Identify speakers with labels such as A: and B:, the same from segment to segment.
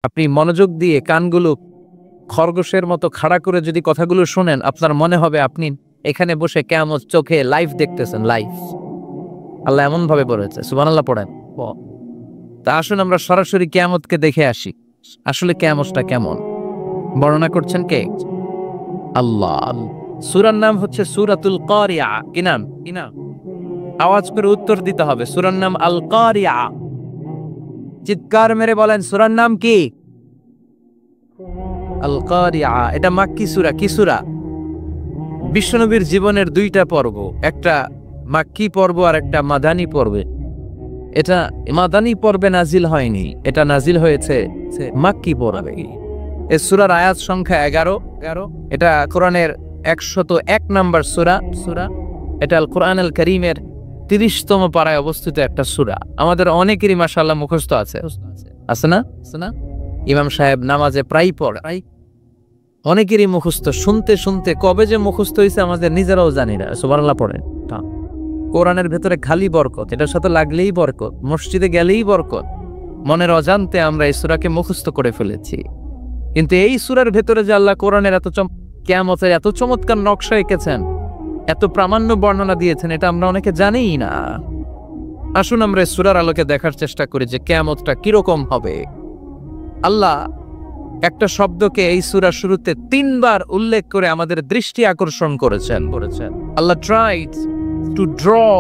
A: আপনি মনোযোগ দিয়ে কানগুলো খরগোশের মতো খাড়া করে যদি কথাগুলো শোনেন, আপনার মনে হবে আপনি এখানে বসে কিয়ামত চোখে লাইভ দেখতেছেন। লাইভ আল্লাহ এমন ভাবে বলেছে। সুবহানাল্লাহ পড়েন। তা আসুন আমরা সরাসরি কিয়ামতকে দেখে আসি। আসলে কিয়ামতটা কেমন বর্ণনা করছেন কে? আল্লাহ। সূরার নাম হচ্ছে সূরাতুল কারিয়া। কি নাম? আওয়াজ করে উত্তর দিতে হবে। সূরার নাম আল কারিয়া। চিৎকার মেরে বলেন সূরার নাম কি? আল কারিয়া। এটা মাক্কি সূরা। কি সূরা? বিশ্বনবীর জীবনের দুইটা পর্ব, একটা মাক্কি পর্ব আর একটা মাদানী পর্বে। এটা মাদানী পর্বে নাজিল হয়নি, এটা নাজিল হয়েছে মাক্কি পর্বে। এই সূরার আয়াত সংখ্যা 11। এটা কোরআনের 101 নম্বর সূরা। এটা আল কোরআন আল কারীমের 30তম পারায় অবস্থিত একটা সূরা। আমাদের অনেকেরই মাশাআল্লাহ মুখস্থ আছে না? ইমাম সাহেব নামাজে প্রায় পড়ে। অনেকেরই মুখস্থ। শুনতে শুনতে কবে যে মুখস্থ হয়েছে আমাদের নিজেরাও জানি না। সুবহানাল্লাহ পড়েন। কোরআনের ভেতরে খালি বরকত, এটার সাথে লাগলেই বরকত, মসজিদে গেলেই বরকত। মনের অজান্তে আমরা এই সূরাকে মুখস্থ করে ফেলেছি। কিন্তু এই সূরার ভেতরে যে আল্লাহ কোরআনের কিয়ামতের এত চমৎকার নকশা এঁকেছেন, এত প্রামাণ্য বর্ণনা দিয়েছেন, এটা আমরা অনেকে জানিই না। আসুন আমরা এই সূরার আলোকে দেখার চেষ্টা করি যে কিয়ামতটা কিরকম হবে। আল্লাহ একটা শব্দকে এই সূরার শুরুতে 3 বার উল্লেখ করে আমাদের দৃষ্টি আকর্ষণ করেছেন। আল্লাহ tried to draw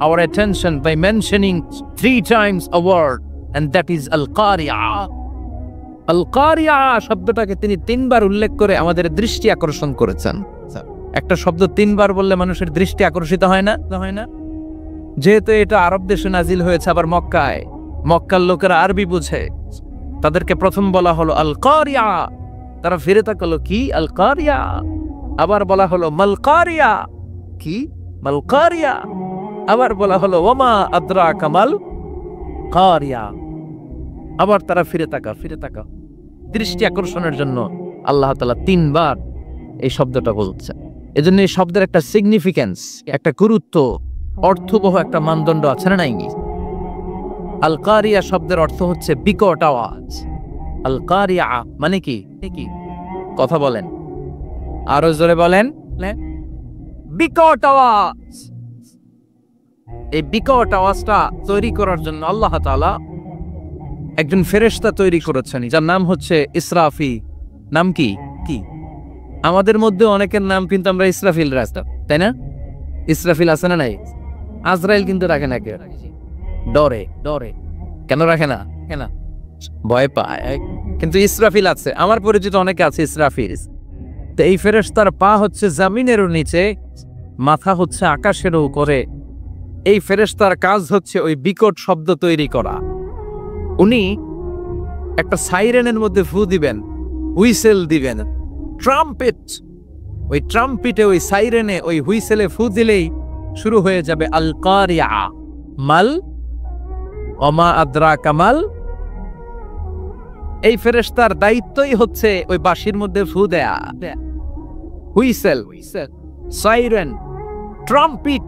A: our attention by mentioning 3 times a word, and that is al-qari'ah. al-qari'ah শব্দটাকে তিনি 3 বার উল্লেখ করে আমাদের দৃষ্টি আকর্ষণ করেছেন। একটা শব্দ 3 বার বললে মানুষের দৃষ্টি আকর্ষিত হয় না? যেহেতু এটা আরব দেশে নাজিল হয়েছে, আবার মক্কার লোকেরা আরবি বুঝে, তাদেরকে প্রথম বলা হলো আল কারিয়া। তারা ফিরে তাকালো, কি আল কারিয়া? আবার বলা হলো মাল কারিয়া। কি মাল কারিয়া? আবার বলা হলো ওমা আদরাকা মাল কারিয়া। আবার তারা ফিরে তাকা। দৃষ্টি আকর্ষণের জন্য আল্লাহ তাআলা 3 বার এই শব্দটা বলছেন। এজন্য এই শব্দের একটা সিগনিফিকেন্স, একটা গুরুত্ব, অর্থবহ একটা মানদণ্ড আছে না নাই? আল কারিয়া শব্দের অর্থ হচ্ছে বিকট আওয়াজ। আল কারিয়া মানে কি? কথা বলেন, আরো জোরে বলেন। বিকট আওয়াজ। এই বিকট আওয়াজটা তৈরি করার জন্য আল্লাহ তাআলা একজন ফেরেশতা তৈরি করেছেন, যার নাম হচ্ছে ইসরাফিল। নাম কি? আমাদের মধ্যে অনেকের নাম কিন্তু আমরা ইসরাফিল রাখতাম, তাই না? ইসরাফিল আছে না নাই? আজরাইল কিন্তু রাখে না কেউ, ডরে। কেন রাখে না? ভয় পায়। কিন্তু ইসরাফিল আছে, আমার পরিচিত অনেকে আছে ইসরাফিল। তো এই ফেরেশতার পা হচ্ছে জমিনেরও নিচে, মাথা হচ্ছে আকাশের উপরে। এই ফেরেশতার কাজ হচ্ছে ওই বিকট শব্দ তৈরি করা। উনি একটা সাইরেনের মধ্যে ফু দিবেন, হুইসেল দিবেন, ট্রাম্পেট। ওই ট্রাম্পিটে, ওই সাইরেনে, ওই হুইসেলে ফু দিলেই শুরু হয়ে যাবে আল কারিয়া। মাল ওমা আদরাকা মাল। এই ফেরেশতার দায়িত্বই হচ্ছে ওই বাঁশির মধ্যে ফু দেয়া। Whistle, siren, trumpet.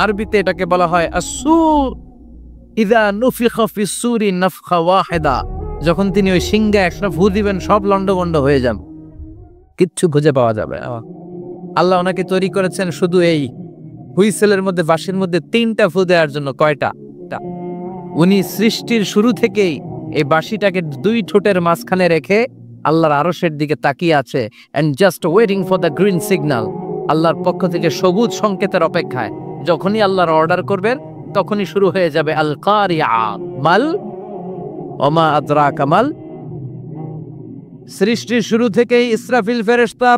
A: আরবিতে এটাকে বলা হয় আসসুর। ইযা নুফিখা ফিস সূরি নাফখা ওয়াহিদা। যখন তিনি ওই সিংহে একটা ফু দিবেন, সব লন্ডভন্ড হয়ে যাবে, কিচ্ছু খুঁজে পাওয়া যাবে। আল্লাহ ওনাকে তৈরি করেছেন শুধু এই হুইসেলের মধ্যে, বাঁশির মধ্যে 3টা ফু দেওয়ার জন্য। কয়টা? উনি সৃষ্টির শুরু থেকেই এই বাঁশিটাকে 2 ঠোঁটের মাঝখানে রেখে আল্লাহর আরশের দিকে তাকিয়ে আছে, and just waiting for the green signal. আল্লাহর পক্ষ থেকে সবুজ সংকেতের অপেক্ষায়। যখনই আল্লাহর অর্ডার করবেন তখনই শুরু হয়ে যাবে আল কারিয়া। মাল ওমা আদরাকা মাল। সৃষ্টির শুরু থেকেই ইসরাফিল ফেরেশতা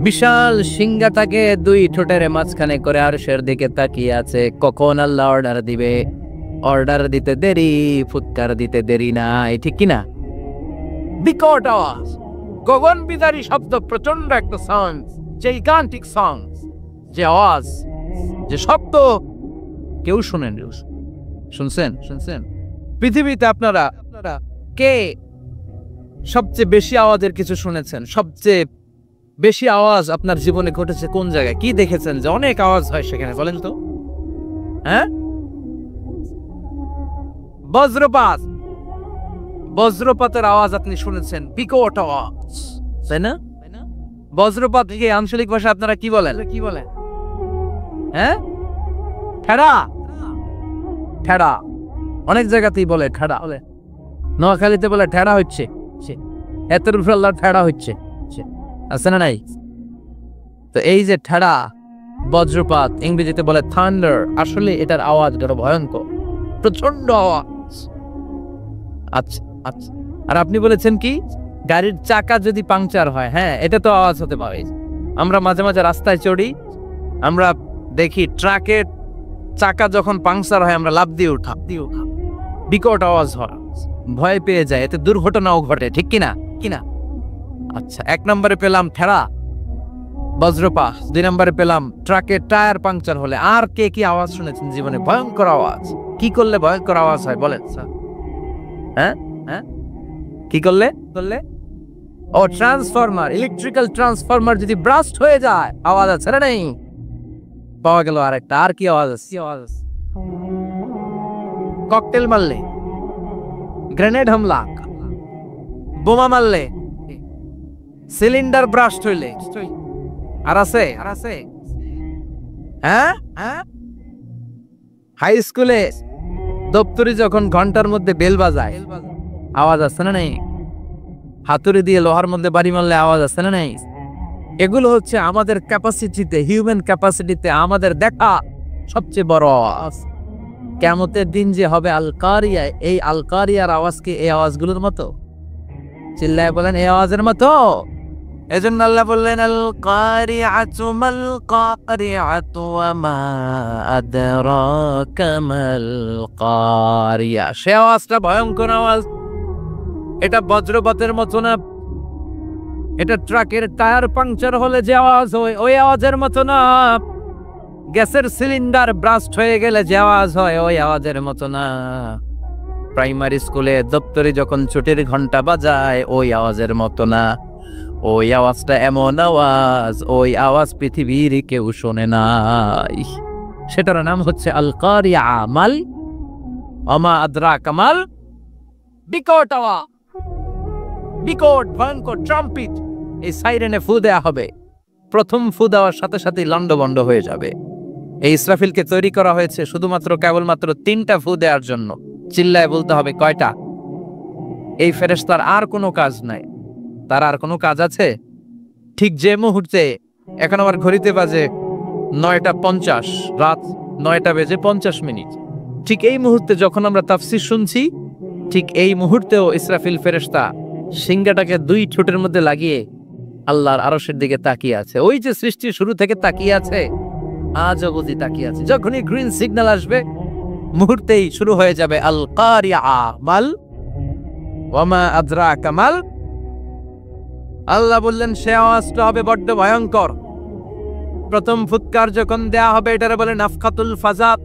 A: বিশাল সিংহাটাকে 2 ঠোঁটের মাঝখানে করে আরশের দিকে তাকিয়ে আছে, কখন আল্লাহ অর্ডার দিবে। অর্ডার দিতে দেরি, ফুৎকার দিতে দেরি নাই, ঠিক কিনা? বিকট আওয়াজ, গগন বিদারী শব্দ, প্রচন্ড একটা সাউন্ড, জাইগান্টিক সাউন্ড, যে আওয়াজ, যে শব্দ কেউ শুনছেন? পৃথিবীতে আপনারা কে সবচেয়ে বেশি আওয়াজের কিছু শুনেছেন? সবচেয়ে বেশি আওয়াজ আপনার জীবনে ঘটেছে কোন জায়গায়? কি দেখেছেন যে অনেক আওয়াজ হয় সেখানে? বলেন তো। হ্যাঁ, বজ্রপাত, বজ্রপাতের আওয়াজ আপনি শুনেছেন, বিকট আওয়াজ, তাই না? বজ্রপাত থেকে আঞ্চলিক ভাষা আপনারা কি বলেন? হ্যাঁ, ঠেড়া। ঠেড়া অনেক জায়গাতেই বলে, ঠেড়া বলে। নোয়াখালীতে বলে ঠেড়া হচ্ছে, এতের উপর আল্লাহ ঠেড়া হচ্ছে, আছে না নাই? তো এই যে ঠেড়া, বজ্রপাত, ইংরেজিতে বলে থান্ডার, আসলে এটার আওয়াজ বড় ভয়ঙ্কর, প্রচন্ড আওয়াজ। আচ্ছা আচ্ছা, আর আপনি বলেছেন কি গাড়ির চাকা যদি পাংচার হয়, হ্যাঁ এটা তো আওয়াজ হতে পারে। আমরা মাঝে মাঝে রাস্তায় চড়ি, আমরা দেখি ট্রাকের চাকা যখন পাংচার হয় আমরা লাফ দিয়ে উঠা, বিকট আওয়াজ হয়, ভয় পেয়ে যায়, এতে দুর্ঘটনাও ঘটে, ঠিক কিনা? আচ্ছা, 1 নম্বরে পেলাম ঠেড়া, বজ্রপাত, 2 নম্বরে পেলাম ট্রাকের টায়ার পাংচার হলে। আর কে কি আওয়াজ শুনেছেন জীবনে ভয়ঙ্কর আওয়াজ? কি করলে ভয়ঙ্কর আওয়াজ হয় বলেন স্যার? হ্যাঁ, কি করলে? ও ট্রান্সফরমার, ইলেকট্রিক্যাল ট্রান্সফরমার যদি ব্রাস্ট হয়ে যায় আওয়াজ আছে না নেই? পাওয়া গেল আরেকটা। আর কি আওয়াজ আছে? ককটেল মারলে, গ্রেনেড হামলা, বোমা মারলে, সিলিন্ডার ব্রাস্ট হইলে। আর আছে? হ্যাঁ, হাই স্কুলে দপ্তরি যখন ঘন্টার মধ্যে বেল বাজায় আওয়াজ আছে না নেই? হাতুড়ি দিয়ে লোহার মধ্যে বাড়ি মারলে আওয়াজ আছে না নেই? এগুলো হচ্ছে আমাদের ক্যাপাসিটিতে, হিউম্যান ক্যাপাসিটিতে আমাদের দেখা সবচেয়ে বড় আওয়াজ। কিয়ামতের দিন যে হবে আল কারিয়া, এই আল কারিয়ার আওয়াজ কি এই আওয়াজগুলোর মতো? চিল্লায় বলেন এই আওয়াজের মতো। এজন্য আল্লাহ বললেন আল কারিআতু মাল কারিআতু ওয়া মা আদরাকা মাল কারিয়া। সে আওয়াজটা ভয়ঙ্কর আওয়াজ, এটা বজ্রপাতের মতো না, এটা ট্রাকের টায়ার পাংচার হলে যে আওয়াজ হয় ওই আওয়াজের মতো না, গ্যাসের সিলিন্ডার ব্রাস্ট হয়ে গেলে যে আওয়াজ হয় ওই আওয়াজের মতো না, প্রাইমারি স্কুলে দপ্তরে যখন ছুটির ঘন্টা বাজায় ওই আওয়াজের মতো না। ওই আওয়াজটা এমন আওয়াজ, ওই আওয়াজ পৃথিবীর কেউ শোনে নাই। সেটার নাম হচ্ছে আল কারিয়া, মাল ওমা আদরাকা মাল, বিকট আওয়াজ, বিকট ভয়ঙ্কর ট্রাম্পিট। এই সাইরেনে ফু দেয়া হবে, প্রথম ফু দেওয়ার সাথে সাথে লন্ডভন্ড হয়ে যাবে। এই ইসরাফিলকে তৈরি করা হয়েছে শুধুমাত্র কেবলমাত্র 3টা ফু দেওয়ার জন্য। চিল্লায় বলতে হবে কয়টা? এই ফেরেশতার আর কোনো কাজ নাই। তার আর কোনো কাজ আছে? ঠিক যে মুহূর্তে, এখন আমার ঘড়িতে বাজে 9:50, রাত 9:50, ঠিক এই মুহূর্তে যখন আমরা তাফসীর শুনছি, ঠিক এই মুহূর্তেও ইসরাফিল ফেরেশতা সিংহাটাকে 2 ঠোঁটের মধ্যে লাগিয়ে আল্লাহর আরশের দিকে তাকিয়ে আছে। ওই যে সৃষ্টির শুরু থেকে তাকিয়ে আছে, আজ অবধি তাকিয়ে আছে। যখনই গ্রিন সিগন্যাল আসবে মুহূর্তেই শুরু হয়ে যাবে আল কারিয়া মাল ওয়া মা আদরাকা মাল। আল্লাহ বললেন সে আওয়াজটা হবে বড্ড ভয়ঙ্কর। প্রথম ফুৎকার যখন দেয়া হবে এটারে বলে নাফখাতুল ফাজাত।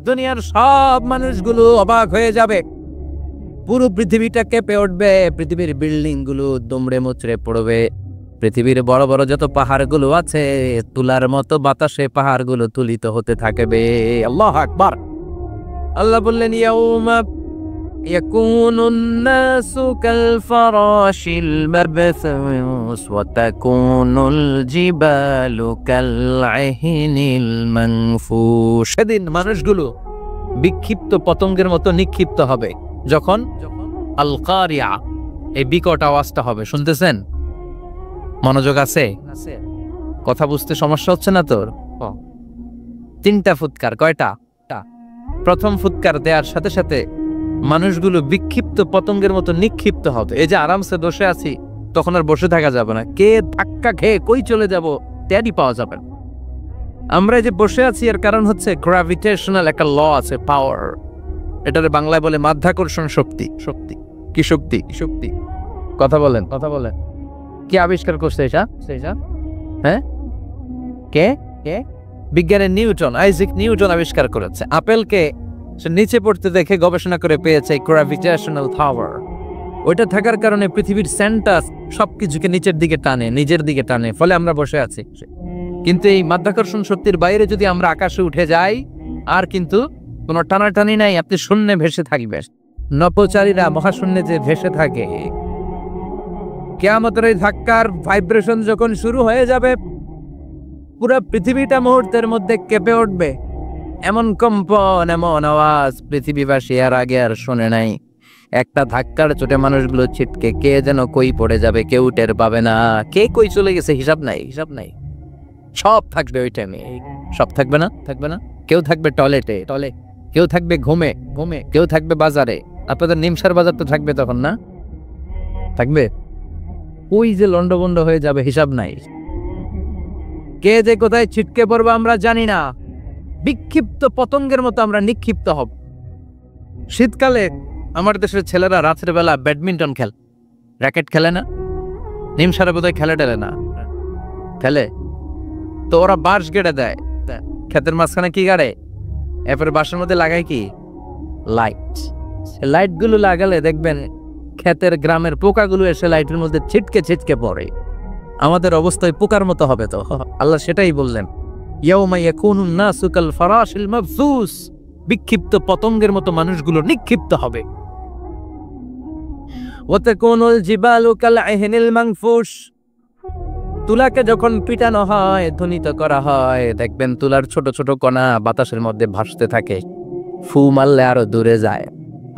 A: দুনিয়ার সব মানুষগুলো অবাক হয়ে যাবে, পুরো পৃথিবীটা কেঁপে উঠবে, পৃথিবীর বিল্ডিং গুলো দুমড়ে মুচড়ে পড়বে, পৃথিবীর বড় বড় যত পাহাড়গুলো আছে তুলার মতো বাতাসে পাহাড়গুলো তুলিত হতে থাকবে। আল্লাহু আকবার। আল্লাহ বললেন ইয়াউমা ইয়াকুনুন নাসু কাল ফারাশিল মাবথুস ওয়া তাকুনুল জিবালু কাল আহিনিল মানফুশ। সেদিন মানুষগুলো বিক্ষিপ্ত পতঙ্গের মতো নিক্ষিপ্ত হবে। যখন আল কারিয়া, এই বিকট আওয়াজটা হবে, শুনতেছেন? মনোযোগ আছে? কথা বুঝতে সমস্যা হচ্ছে না তোর? 3টা ফুৎকার। কয়টা? প্রথম ফুৎকার দেওয়ার সাথে সাথে মানুষগুলো বিক্ষিপ্ত পতঙ্গের মতো নিক্ষিপ্ত হবে। এই যে আরামসে বসে আছি, তখন আর বসে থাকা যাবে না। কে ধাক্কা খেয়ে কই চলে যাব টেরই পাওয়া যাবে না। আমরা এই যে বসে আছি এর কারণ হচ্ছে গ্র্যাভিটেশনাল একটা ল আছে, পাওয়ার। এটারে বাংলায় বলে মাধ্যাকর্ষণ শক্তি। কি শক্তি? কথা বলেন। কে আবিষ্কার করছে এটা? হ্যাঁ, কে? বিজ্ঞানের নিউটন, আইজাক নিউটন আবিষ্কার করেছে। আপেলকে সে নিচে পড়তে দেখে গবেষণা করে পেয়েছে গ্র্যাভিটেশনাল পাওয়ার। ওইটা থাকার কারণে পৃথিবীর সেন্টার সবকিছুকে নিজের দিকে টানে, ফলে আমরা বসে আছি। কিন্তু এই মাধ্যাকর্ষণ শক্তির বাইরে যদি আমরা আকাশে উঠে যাই, আর কিন্তু কোনো টানাটানি নাই, আপনি শূন্যে ভেসে থাকবেন। নভোচারীরা মহাশূন্যে যে ভেসে থাকে, কিয়ামতের এই ধাক্কার ভাইব্রেশন যখন শুরু হয়ে যাবে, পুরো পৃথিবীটা মুহূর্তের মধ্যে কেঁপে উঠবে। এমন কম্পন, এমন আওয়াজ পৃথিবীবাসী আর আগে আর শোনে নাই। একটা ধাক্কার চোটে মানুষগুলো ছিটকে কে যেন কই পড়ে যাবে, কেউ টের পাবে না। কে কই চলে গেছে হিসাব নাই, হিসাব নাই। সব থাকবে ওই টাইমে, সব থাকবে না, থাকবে না। কেউ থাকবে টয়লেটে, কেউ থাকবে ঘুমে, কেউ থাকবে বাজারে। আপনাদের নিমসার বাজার তো থাকবে তখন, না থাকবে? ওই যে লন্ডভন্ড হয়ে যাবে, হিসাব নাই। কে যে কোথায় ছিটকে পড়বে আমরা জানি না। বিক্ষিপ্ত পতঙ্গের মতো আমরা নিক্ষিপ্ত হব। শীতকালে আমার দেশের ছেলেরা রাতের বেলা ব্যাডমিন্টন র্যাকেট খেলে না? নিমসারে বোধহয় খেলে টেলে না, খেলে তো ওরা বাঁশ গেড়ে দেয় ক্ষেতের মাঝখানে। কি গাড়ে? এরপরে বাঁশের মধ্যে লাগায় কি? লাইট। লাইট গুলো লাগালে দেখবেন ক্ষেতের গ্রামের পোকাগুলো এসে লাইটের মধ্যে ছিটকে ছিটকে পড়ে। আমাদের অবস্থায় পোকার মতো হবে তো। আল্লাহ সেটাই বললেন, ইয়াউমা ইয়াকুনুন নাসু কাল ফারাশিল মাবসুস, বিক্ষিপ্ত পতঙ্গের মতো মানুষগুলো নিক্ষিপ্ত হবে। ওয়া তাকুনুল জিবালু কাল আহিনিল মানফুশ, তুলাকে যখন পিটানো হয়, ধ্বনিত করা হয়, দেখবেন তুলার ছোট ছোট কণা বাতাসের মধ্যে ভাসতে থাকে। ফু মারলে আরো দূরে যায়,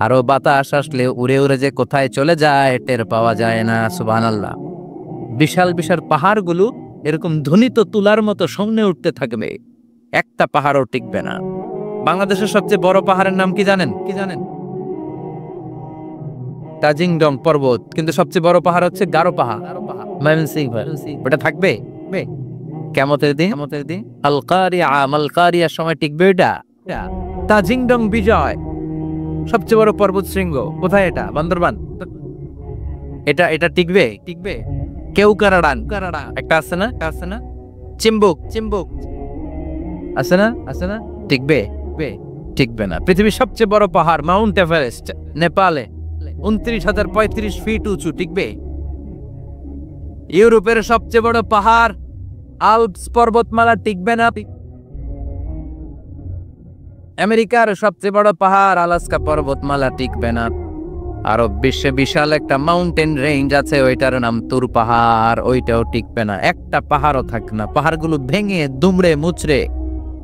A: আরো বাতাস আসলে উড়ে উড়ে যে কোথায় চলে যায় টের পাওয়া যায় না। সুবহানাল্লাহ। বিশাল বিশাল পাহাড়গুলো এরকম ধ্বনিত তুলার মতো সামনে উঠতে থাকবে, একটা পাহাড়ও টিকবে না। বাংলাদেশের সবচেয়ে বড় পাহাড়ের নাম কি জানেন? তাজিংডং পর্বত। কিন্তু সবচেয়ে বড় পাহাড় হচ্ছে গারো পাহাড়, ময়মনসিংহ। ওটা থাকবে কিয়ামতের দিন। আল কারিয়া, মাল কারিয়ার সময় টিকবে এটা। তাজিংডং বিজয়, সবচেয়ে বড় পর্বত শৃঙ্গ। কোথায় এটা? বান্দরবান। এটা টিকবে? কেউকারাডান একটা আছে না? চিম্বুক আছে না? টিকবে না। পৃথিবীর সবচেয়ে বড় পাহাড় মাউন্ট এভারেস্ট, নেপালে 29,035 ফিট উঁচু, টিকবে? ইউরোপের সবচেয়ে বড় পাহাড় আল্পস পর্বতমালা, টিকবে না? আমেরিকার সবচেয়ে বড় পাহাড় আলাস্কা পর্বতমালা, টিকবে না? আরব বিশ্বে বিশাল একটা মাউন্টেন রেঞ্জ আছে, ওইটার নাম তুর পাহাড়, ওইটাও টিকবে না। একটা পাহাড়ও থাকবে না। পাহাড়গুলো ভেঙে দুমড়ে মুচড়ে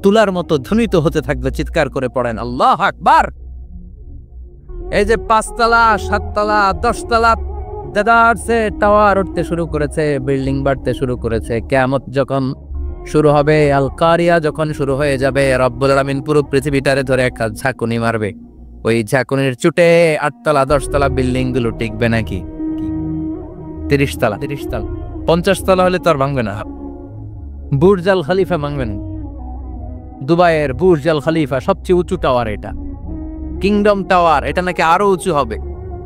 A: তুলার মতো ধ্বনিত হতে থাকবে। চিৎকার করে পড়েন আল্লাহু আকবার। এই যে 5 তলা, 7 তলা, 10 তলা দেদারসে টাওয়ার উঠতে শুরু করেছে, বিল্ডিং বাড়তে শুরু করেছে। কিয়ামত যখন শুরু হবে, আল কারিয়া যখন শুরু হয়ে যাবে, রব্বুল আলামিন পুরো পৃথিবীটারে ধরে একটা ঝাঁকুনি মারবে। ওই ঝাঁকুনির চুটে 8 তলা 10 তলা বিল্ডিং গুলো টিকবে নাকি? 30 তলা 50 তলা হলে তো আর ভাঙবে না। বুর্জ আল খলিফা ভাঙবে না। দুবাইয়ের বুর্জ আল খলিফা সবচেয়ে উঁচু টাওয়ার, এটা কিংডম টাওয়ার। এটা নাকি আরো উঁচু হবে,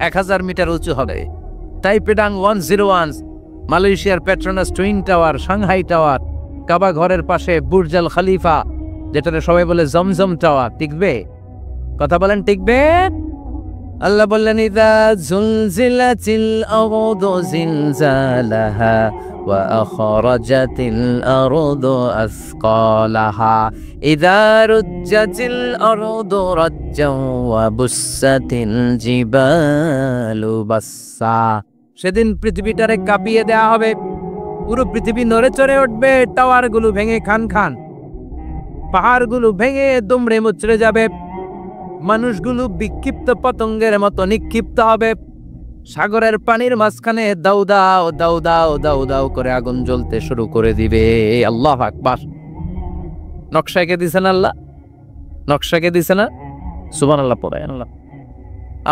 A: 1000 মিটার উঁচু হবে। টাইপেডাং 101, মালয়েশিয়ার Petronas twin tower, Shanghai tower, Kaaba ঘরের পাশে বুর্জ আল খলিফা, যেটাকে সবাই বলে জমজম টাওয়ার, টিকবে? কথা বলেন, টিকবে? আল্লাহ বললেন, ইযা জুলজিলাতিল আরদু জিলজালাহা ওয়া আখরাজাতিল আরদু আসকালাহা ইযা রুজ্জাতিল আরদু রাজ্জাও ওয়া বুসাতিল জিবালু বাসসা। সেদিন পৃথিবীটারে কাঁপিয়ে দেয়া হবে, পুরো পৃথিবী নড়ে চড়ে উঠবে। টাওয়ারগুলো ভেঙে খান, পাহাড়গুলো ভেঙে দুমড়ে মুচড়ে যাবে। মানুষগুলো বিক্ষিপ্ত পতঙ্গের মতো নিক্ষিপ্ত হবে। সাগরের পানির মাঝখানে দাউ দাউ দাউ দাউ দাউ দাউ করে আগুন জ্বলতে শুরু করে দিবে। আল্লাহু আকবার। নকশাকে দিছেন আল্লাহ, নকশাকে দিছে না? সুবহানাল্লাহ পড়ে আল্লাহ।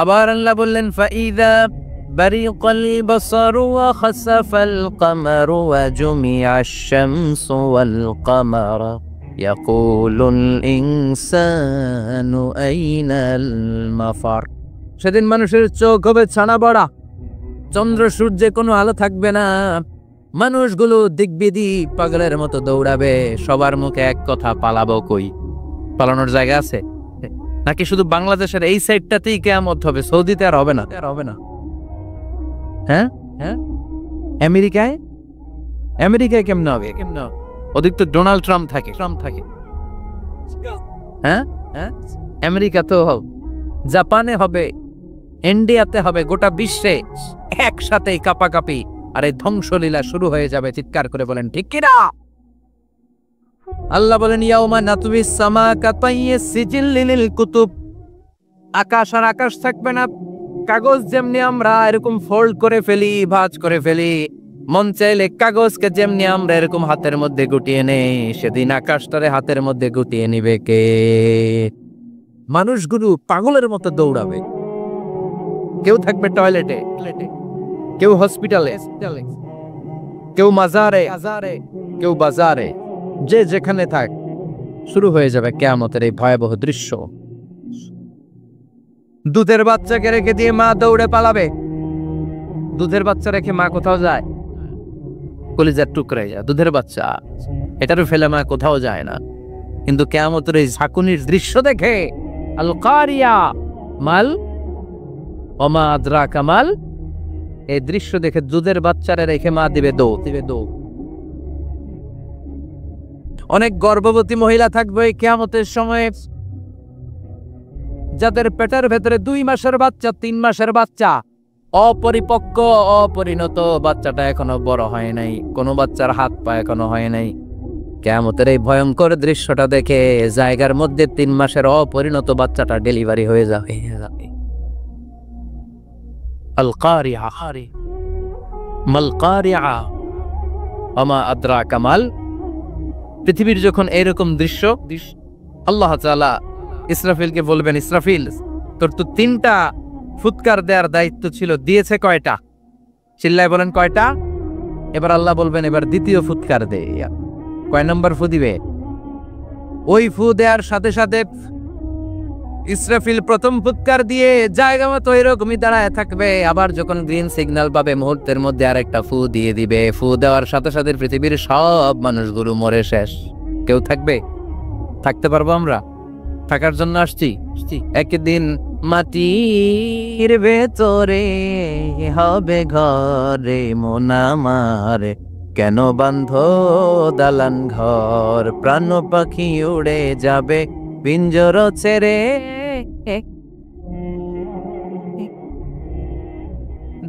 A: আবার আল্লাহ বললেন, ফাইদা বারিকাল বাসারু ওয়া খাসাফাল কামারু ওয়া জুমিআশ শামসু ওয়াল কামারু ইয়াকুলুল ইনসানু আইনাল মাফার। সেদিন মানুষের চোখ হবে ছানা বড়া, চন্দ্র সূর্যে কোনো আলো থাকবে না। মানুষগুলো দিকবিদি পাগলের মতো দৌড়াবে। সবার মুখে এক কথা, পালাবো কই? পালানোর জায়গা আছে নাকি? শুধু বাংলাদেশের এই সাইডটাতেই কিয়ামত হবে, সৌদিতে আর হবে না। হ্যাঁ, আমেরিকায় কেমন হবে? ওদিক তো ডোনাল্ড ট্রাম্প থাকে। হ্যাঁ, আমেরিকা তো জাপানে হবে, ইন্ডিয়াতে হবে, গোটা বিশ্বে একসাথে কাপাকাপি, আর এই ধ্বংসলীলা শুরু হয়ে যাবে। চিৎকার করে বলেন ঠিক কিনা? আল্লাহ বলেন ইয়াউমা নাতুবিস সামা কাতাইয়িস সিজিল লিল কুতুব। আকাশ আর আকাশ থাকবে না। কাগজ যেমনি আমরা এরকম ফোল্ড করে ফেলি, ভাঁজ করে ফেলি, মন চাইলে কাগজকে যেমনি আমরা এরকম হাতের মধ্যে গুটিয়ে নেই, সেদিন আকাশটারে হাতের মধ্যে গুটিয়ে নিবে কে? মানুষগুলো পাগলের মতো দৌড়াবে। কেউ থাকবে টয়লেটে, কেউ হসপিটালে, কেউ মাজারে, কেউ বাজারে, যে যেখানে থাক, শুরু হয়ে যাবে কিয়ামতের এই ভয়াবহ দৃশ্য। দুধের বাচ্চাকে রেখে দিয়ে মা দৌড়ে পালাবে। দুধের বাচ্চা রেখে মা কোথাও যায়? কলিজার টুকরাই যায়। দুধের বাচ্চা এটারও ফেলে মা কোথাও যায় না। কিন্তু কিয়ামতের এই ঝাঁকুনির দৃশ্য দেখে আল কারিয়া মাল ওমা আদরাকা মাল, এই দৃশ্য দেখে দুধের বাচ্চারে রেখে মা দিবে দৌড়। অনেক গর্ভবতী মহিলা থাকবে কিয়ামতের সময়, যাদের পেটের ভেতরে 2 মাসের বাচ্চা, 3 মাসের বাচ্চা, অপরিপক্ক অপরিণত, বাচ্চাটা এখনো বড় হয় নাই, কোনো বাচ্চার হাত পা এখনো হয় নাই। কিয়ামতের এই ভয়ঙ্কর দৃশ্যটা দেখে জায়গার মধ্যে 3 মাসের অপরিণত বাচ্চাটা ডেলিভারি হয়ে যাবে। আল কারিয়া মাল কারিয়া ওমা আদরাকা মাল। পৃথিবীর যখন এরকম দৃশ্য, আল্লাহ তাআলা ইসরাফিলকে বলবেন, ইসরাফিল তোর তো 3টা ফুৎকার দেওয়ার দায়িত্ব ছিল, দিয়েছে কয়টা? চিল্লায় বলেন কয়টা? এবার আল্লাহ বলবেন এবার দ্বিতীয় ফুৎকার দে। কয় নম্বর ফু দিবে? ওই ফু দেওয়ার সাথে সাথে ইসরাফিল প্রথম ফুৎকার দিয়ে জায়গা মতো এরকমই দাঁড়ায় থাকবে। আবার যখন গ্রিন সিগন্যাল পাবে মুহূর্তের মধ্যে আরেকটা ফু দিয়ে দিবে। ফু দেওয়ার সাথে সাথে পৃথিবীর সব মানুষগুলো মরে শেষ। কেউ থাকবে? থাকতে পারবো আমরা? থাকার জন্য আসছি। একদিন মাটির ভেতরে হবে ঘরে মন আমার, কেন বান্ধ দালান ঘর, প্রাণ পাখি উড়ে যাবে পিঞ্জর ছেড়ে,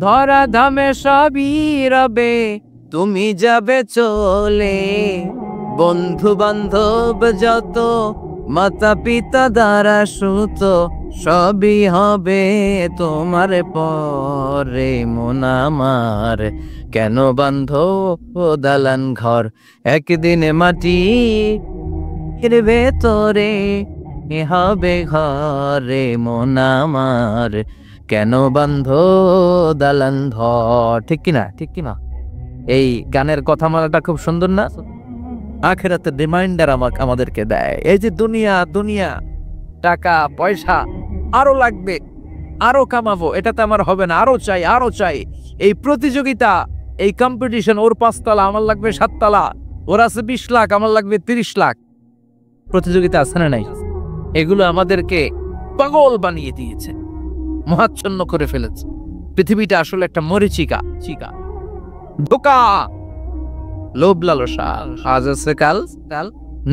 A: ধরা ধামে সবই রবে তুমি যাবে চলে, বন্ধু বান্ধব যত মাতা পিতা দ্বারা সুত সবই হবে তোমার পরে মন আমার, কেন বান্ধ দালান ঘর, একদিন মাটির ভেতরে হবে ঘরে মন আমার, কেন বান্ধ দালান ঘর। ঠিক কিনা? এই গানের কথামালাটা খুব সুন্দর না? আখিরাতের রিমাইন্ডার আমাদেরকে দেয়। এই যে দুনিয়া, টাকা পয়সা আরো লাগবে, আরো কামাবো, এটাতে আমার হবে না, আরো চাই। এই প্রতিযোগিতা, এই কম্পিটিশন, ওর 5 তলা আমার লাগবে 7 তলা, ওর আছে 20 লাখ আমার লাগবে 30 লাখ, প্রতিযোগিতা আছে না নাই? এগুলো আমাদেরকে পাগল বানিয়ে দিয়েছে, মহাচ্ছন্ন করে ফেলেছে। পৃথিবীটা আসলে একটা মরিচিকা, ধোঁকা, লোভ লালসা, আজ আছে কাল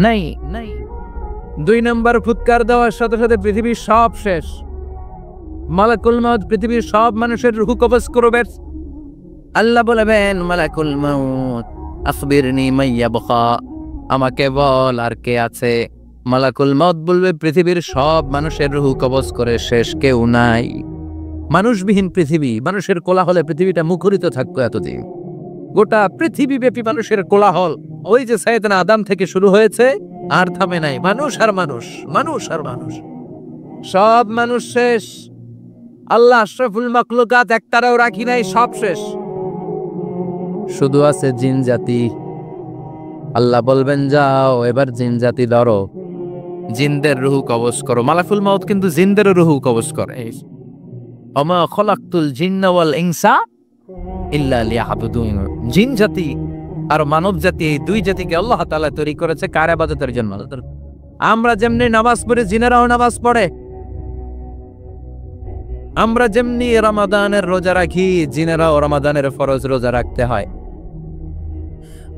A: নাই। 2 নম্বর ফুৎকার দেওয়ার সাথে সাথে পৃথিবীর সব শেষ। মালাকুল মাউত পৃথিবীর সব মানুষের রূহ কবজ করবে। আল্লাহ বলবেন মালাকুল মাউত আখবিরনি মাইয়াবকা, আমাকে বল আর কে আছে। মালাকুল মাউত বলবে পৃথিবীর সব মানুষের রূহ কবজ করে শেষ, কেউ নাই। মানুষবিহীন পৃথিবী, মানুষের কোলাহলে পৃথিবীটা মুখরিত থাকতো এতদিন। গোটা পৃথিবীব্যাপী মানুষের কোলাহল, ওই যে সাইয়েদনা আদম থেকে শুরু হয়েছে, আর থামে নাই। মানুষ আর মানুষ, সব মানুষ শেষ। আল্লাহ আশরাফুল মাখলুকাত একটারাও রাখি নাই, সব শেষ। শুধু আছে জিন জাতি। আল্লাহ বলবেন যাও এবার জিন জাতি ধরো, জিনদের রুহু কবজ করো। মালাকুল মাউত কিন্তু জিনদের রুহু কবজ করে। ওমা খলাকতুল জিন্না ওয়াল ইনসা ইল্লা লিয়াবুদুন। জিন জাতি আর মানব জাতি, এই 2 জাতিকে আল্লাহ তাআলা তৈরি করেছে কার ইবাদতের জন্য? আমরা যেমনি নামাজ পড়ে জিনেরাও নামাজ পড়ে, আমরা যেমনি রমাদানের রোজা রাখি জিনেরাও রমাদানের ফরজ রোজা রাখতে হয়,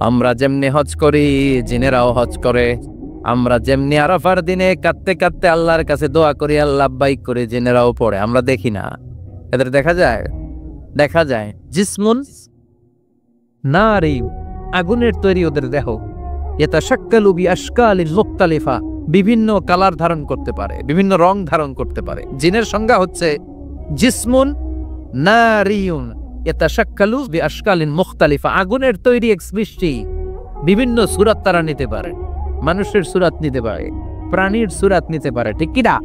A: আমরা যেমনি হজ করি জিনেরাও হজ করে, আমরা যেমনি আরাফার দিনে কাঁদতে কাঁদতে আল্লাহর কাছে দোয়া করি আল্লাহ লাব্বাইক করে জিনেরাও পড়ে। আমরা দেখি না, এদের দেখা যায়? দেখা যায়। জিসমুন নারী, আগুনের তৈরি ওদের দেহ। ইয়াতাশাক্কালু বিআশকালিন মুখতালিফা, বিভিন্ন কালার ধারণ করতে পারে, বিভিন্ন রং ধারণ করতে পারে। জিনের সংজ্ঞা হচ্ছে জিসমুন নারিয়ুন ইয়াতাশাক্কালু বিআশকালিন মুখতালিফা, আগুনের তৈরি এক সৃষ্টি, বিভিন্ন সূরত তারা নিতে পারে। মানুষের সূরত নিতে পারে, প্রাণীর সূরত নিতে পারে, ঠিক কি না?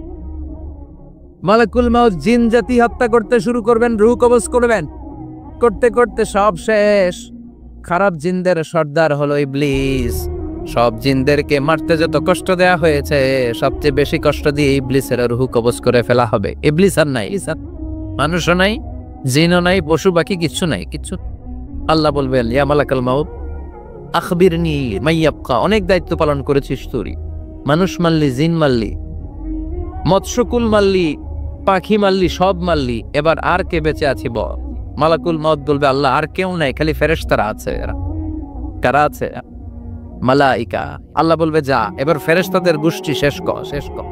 A: মালাকুল মাউত জিন জাতি হত্যা করতে শুরু করবেন, রূহ কবজ করবেন, করতে করতে সব শেষ। খারাপ জিনদের সর্দার হলো ইবলিস। সব জিনদেরকে মারতে যত কষ্ট দেয়া হয়েছে, সবচেয়ে বেশি কষ্ট দিয়ে ইবলিসের রূহ কবজ করে ফেলা হবে। ইবলিস আর নাই, মানুষও নাই, জিনও নাই, পশু বাকি কিচ্ছু নাই, কিচ্ছু। আল্লাহ বলবেন ইয়া মালাকুল মাউত আখবিরনি মাইয়াবকা, অনেক দায়িত্ব পালন করেছিস তুই, মানুষ মারলি, জিন মারলি, মৎস্যকুল মারলি, পাখি মারলি, সব মারলি, এবার আর কে বেঁচে আছি বল? মালাকুল মাউত বলবে আল্লাহ আর কেউ নাই, খালি ফেরেশতারা আছে। কারা আছে? মালাইকা। আল্লাহ বলবে যা, এবার ফেরেশতাদের গোষ্ঠী শেষ কর, শেষ কর।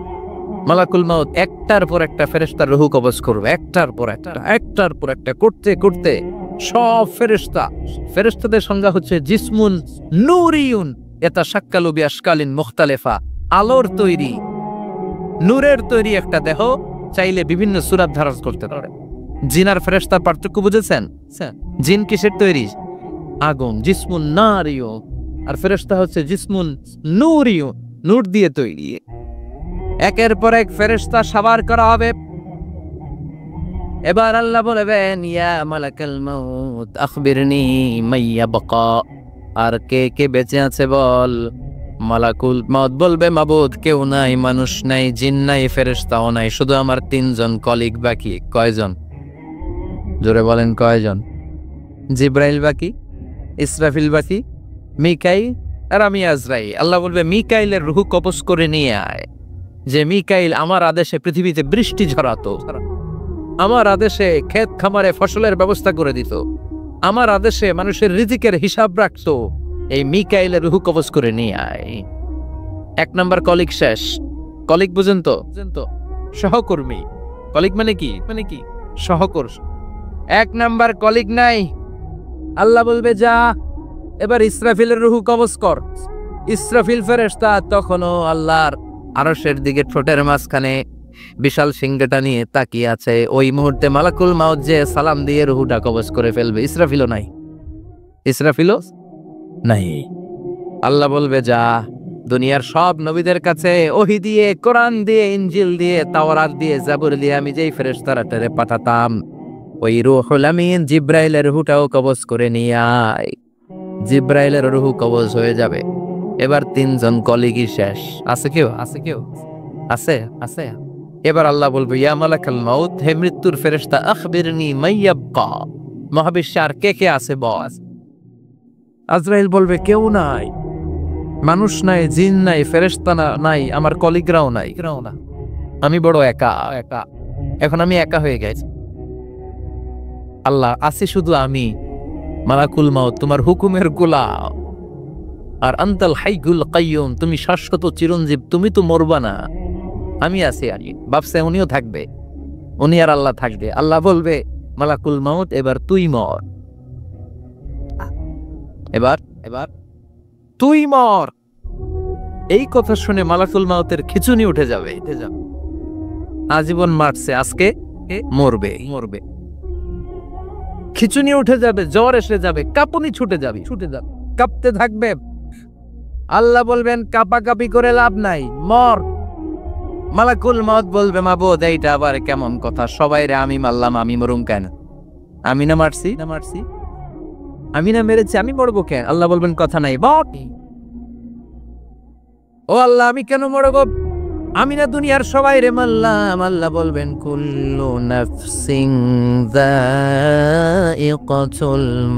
A: মালাকুল মাউত একটার পর একটা ফেরেশতার রূহ কবজ করবে, একটার পর একটা, একটার পর একটা, করতে করতে সব ফেরেশতা। ফেরেশতাদের সংজ্ঞা হচ্ছে জিসমুন নূরিয়ুন ইয়াতাশাক্কালু বিআশকালিন মুখতালিফা, আলোর তৈরি, নূরের তৈরি একটা দেহ, চাইলে বিভিন্ন সূরত ধারণ করতে পারে। জিন আর ফেরেশতার পার্থক্য বুঝেছেন? জিন কিসের তৈরি? আগুন, জিসমুন নারিয়ুন, আর ফেরেশতা হচ্ছে জিসমুন নূরিয়ুন, নূর দিয়ে তৈরি। একের পর এক ফেরেশতা সবার করা হবে। এবার আল্লাহ বলবেন ইয়া মালাকাল মাউত আখবিরনি মাইয়াবকা, আর কে কে বেঁচে আছে বল? মালাকুল মাউত বলবে মাবুদ কেউ নাই, মানুষ নাই, জিন নাই, ফেরেশতাও নাই, শুধু আমার 3 জন কলিগ বাকি। কয়জন? জোরে বলেন কয়জন? জিব্রাইল বাকি, ইসরাফিল বাকি, মিকাইল আর আমি আজরাইল। আল্লাহ বলবে মিকাইলের রূহ কবজ করে নিয়ে আয়। যে মিকাইল আমার আদেশে পৃথিবীতে বৃষ্টি ঝরাতো, আমার আদেশে ক্ষেত খামারে ফসলের ব্যবস্থা করে দিত, আমার আদেশে মানুষের রিজিকের হিসাব রাখতো, এই মিকাইলের রূহ কবজ করে নিয়ে আয়। 1 নাম্বার কলিগ শেষ। কলিগ বুঝেন তো? সহকর্মী। কলিগ মানে কি? মানে কি? সহকর্মী। 1 নাম্বার কলিগ নাই। আল্লাহ বলবে যা, এবার ইসরাফিলের রূহ কবজ কর। ইসরাফিল ফেরেশতা তখনও আল্লাহর আরশের দিকে ঠোঁটের মাঝখানে বিশাল সিংহটা নিয়ে তাকিয়ে আছে। ওই মুহূর্তে মালাকুল মাউত যে সালাম দিয়ে রূহটা কবজ করে ফেলবে। ইসরাফিলও নাই, ইসরাফিলও নাই। আল্লাহ বলবে যা, দুনিয়ার সব নবীদের কাছে ওহী দিয়ে, কোরআন দিয়ে, ইনজিল দিয়ে, তাওরাত দিয়ে, জাবুর দিয়ে আমি যেই ফেরেশতারা পাঠাতাম, ওই রূহুল আমিন জিব্রাইলের রূহটাও কবজ করে নিয়ে আয়। জিব্রাইলের রূহ কবজ হয়ে যাবে। এবার 3 জন কলিগই শেষ। আছে কেউ? আছে কেউ? আছে? আছে। এবার আল্লাহ বলবে ইয়া মালাকাল মাউত, হে মৃত্যুর ফেরেশতা আখবিরনি মাইয়াবকা, মহাবিশ্বে আর কে কে আছে বল? আজরাইল বলবে কেউ নাই, মানুষ নাই, জিন নাই, ফেরেশতা নাই, আমার কলিগরাও নাই, আমি বড় একা একা, এখন আমি একা হয়ে গেছি। আল্লাহ আছি শুধু আমি। মালাকুল মাউত তোমার হুকুমের গোলাম, আর আনতাল হাইয়ুল কাইয়ুম, তুমি শাশ্বত চিরঞ্জীব, তুমি তো মরবা না, আমি আছি। আমি ভাবছে উনিও থাকবে, উনি আর আল্লাহ থাকবে। আল্লাহ বলবে মালাকুল মাউত এবার তুই মর, এবার এবার তুই মর। এই কথা শুনে মালাকুল মাউতের খিচুনি উঠে যাবে। আজীবন মারছে, আজকে মরবে, মরবে। খিচুনি উঠে যাবে, জ্বর এসে যাবে, কাঁপুনি ছুটে যাবে, কাঁপতে থাকবে। আল্লাহ বলবেন কাঁপাকাঁপি করে লাভ নাই, মর। মালাকুল মাউত বলবে মাবুদ এইটা আবার কেমন কথা? সবাই রে আমি মারলাম, আমি মরুম কেন? আমি না মারছি, আমি না মেরেছি, আমি মরবো কেন? আল্লাহ বলবেন কথা নাই, বল। ও আল্লাহ আমি কেন মরবো? আমি না দুনিয়ার সবাই রে মারলাম। আল্লাহ বলবেন কুল্লু নাফসিন যায়িকাতুল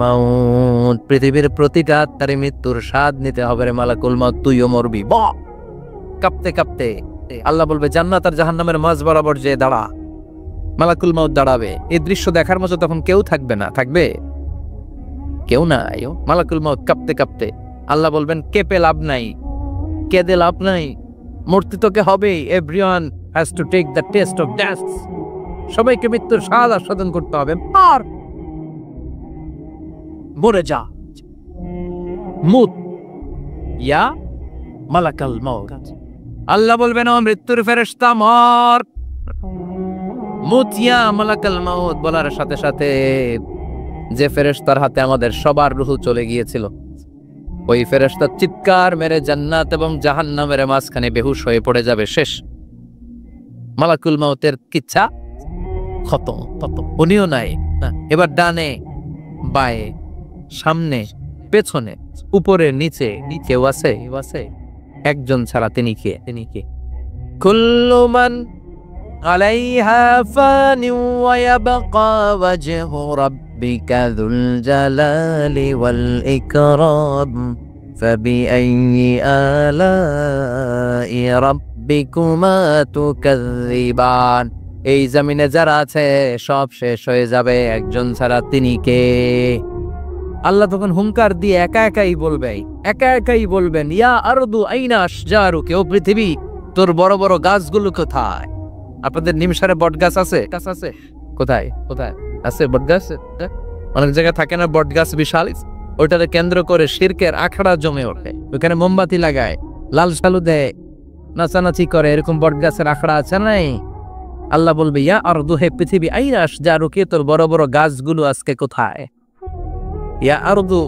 A: মাউত, পৃথিবীর প্রতিটা আত্মারে মৃত্যুর স্বাদ নিতে হবে রে মালাকুল মাউত, তুইও মরবি। বল। কাঁপতে কাঁপতে আল্লাহ বলবে জান্নাত আর জাহান্নামের মাঝ বরাবর যে দাঁড়া। মালাকুল মাউত দাঁড়াবে। এই দৃশ্য দেখার মতো তখন কেউ থাকবে না। থাকবে কেউ নাই। মালাকুল মাউত কাঁপতে কাঁপতে আল্লাহ বলবেন কেঁপে লাভ নাই, কেঁদে লাভ নাই, মরতে তোকে হবেই। Everyone has to take the test of death. সবাইকে মৃত্যুর স্বাদ আস্বাদন করতে হবে, আর মরে যা, মুত ইয়া মালাকাল মউত। আল্লাহ বলবেন ও মৃত্যুর ফেরেশতা মর, মুত ইয়া মালাকাল মউত বলার সাথে সাথে যে ফেরেশতার হাতে আমাদের সবার রূহ চলে গিয়েছিল, ওই ফেরেশতা চিৎকার মেরে জান্নাত এবং জাহান্নামের মাঝখানে বেহুশ হয়ে পড়ে যাবে, শেষ। মালাকুল মউতের কিচ্ছা খতম, উনিও নাই। এবার ডানে বায়ে সামনে পেছনে উপরে নিচে কেউ আছে? একজন ছাড়া, তিনি কে? কুল্লু মান আলাইহা ফানি ওয়া ইয়াবকা ওয়াজহু রাব্বিকা যুল জালালি ওয়াল ইকরাম ফাবিআইয়ি আলাই রাব্বিকুমা তুকাযযিবান। এই জমিনে যারা আছে সব শেষ হয়ে যাবে, একজন ছাড়া, তিনি কে? আল্লাহ তখন হুঙ্কার দিয়ে একা একাই বলবেন, ইয়া আরদু আইনা আশজারুকি, ও পৃথিবী তোর বড় বড় গাছগুলো কোথায়? আপনাদের নিমসারে বট গাছ আছে? কোথায় আছে বট গাছ? অনেক জায়গায় থাকে না বট গাছ, বিশাল। ওইটাকে কেন্দ্র করে শিরকের আখড়া জমে ওঠে, ওখানে মোমবাতি লাগায়, লাল সালু দেয়, নাচানাচি করে, এরকম বট গাছের আখড়া আছে নাই? আল্লাহ বলবে, ইয়া আরদু, হে পৃথিবী, আইনা আশজারুকি, তোর বড় বড় গাছগুলো আজকে কোথায়? ইয়া আরদু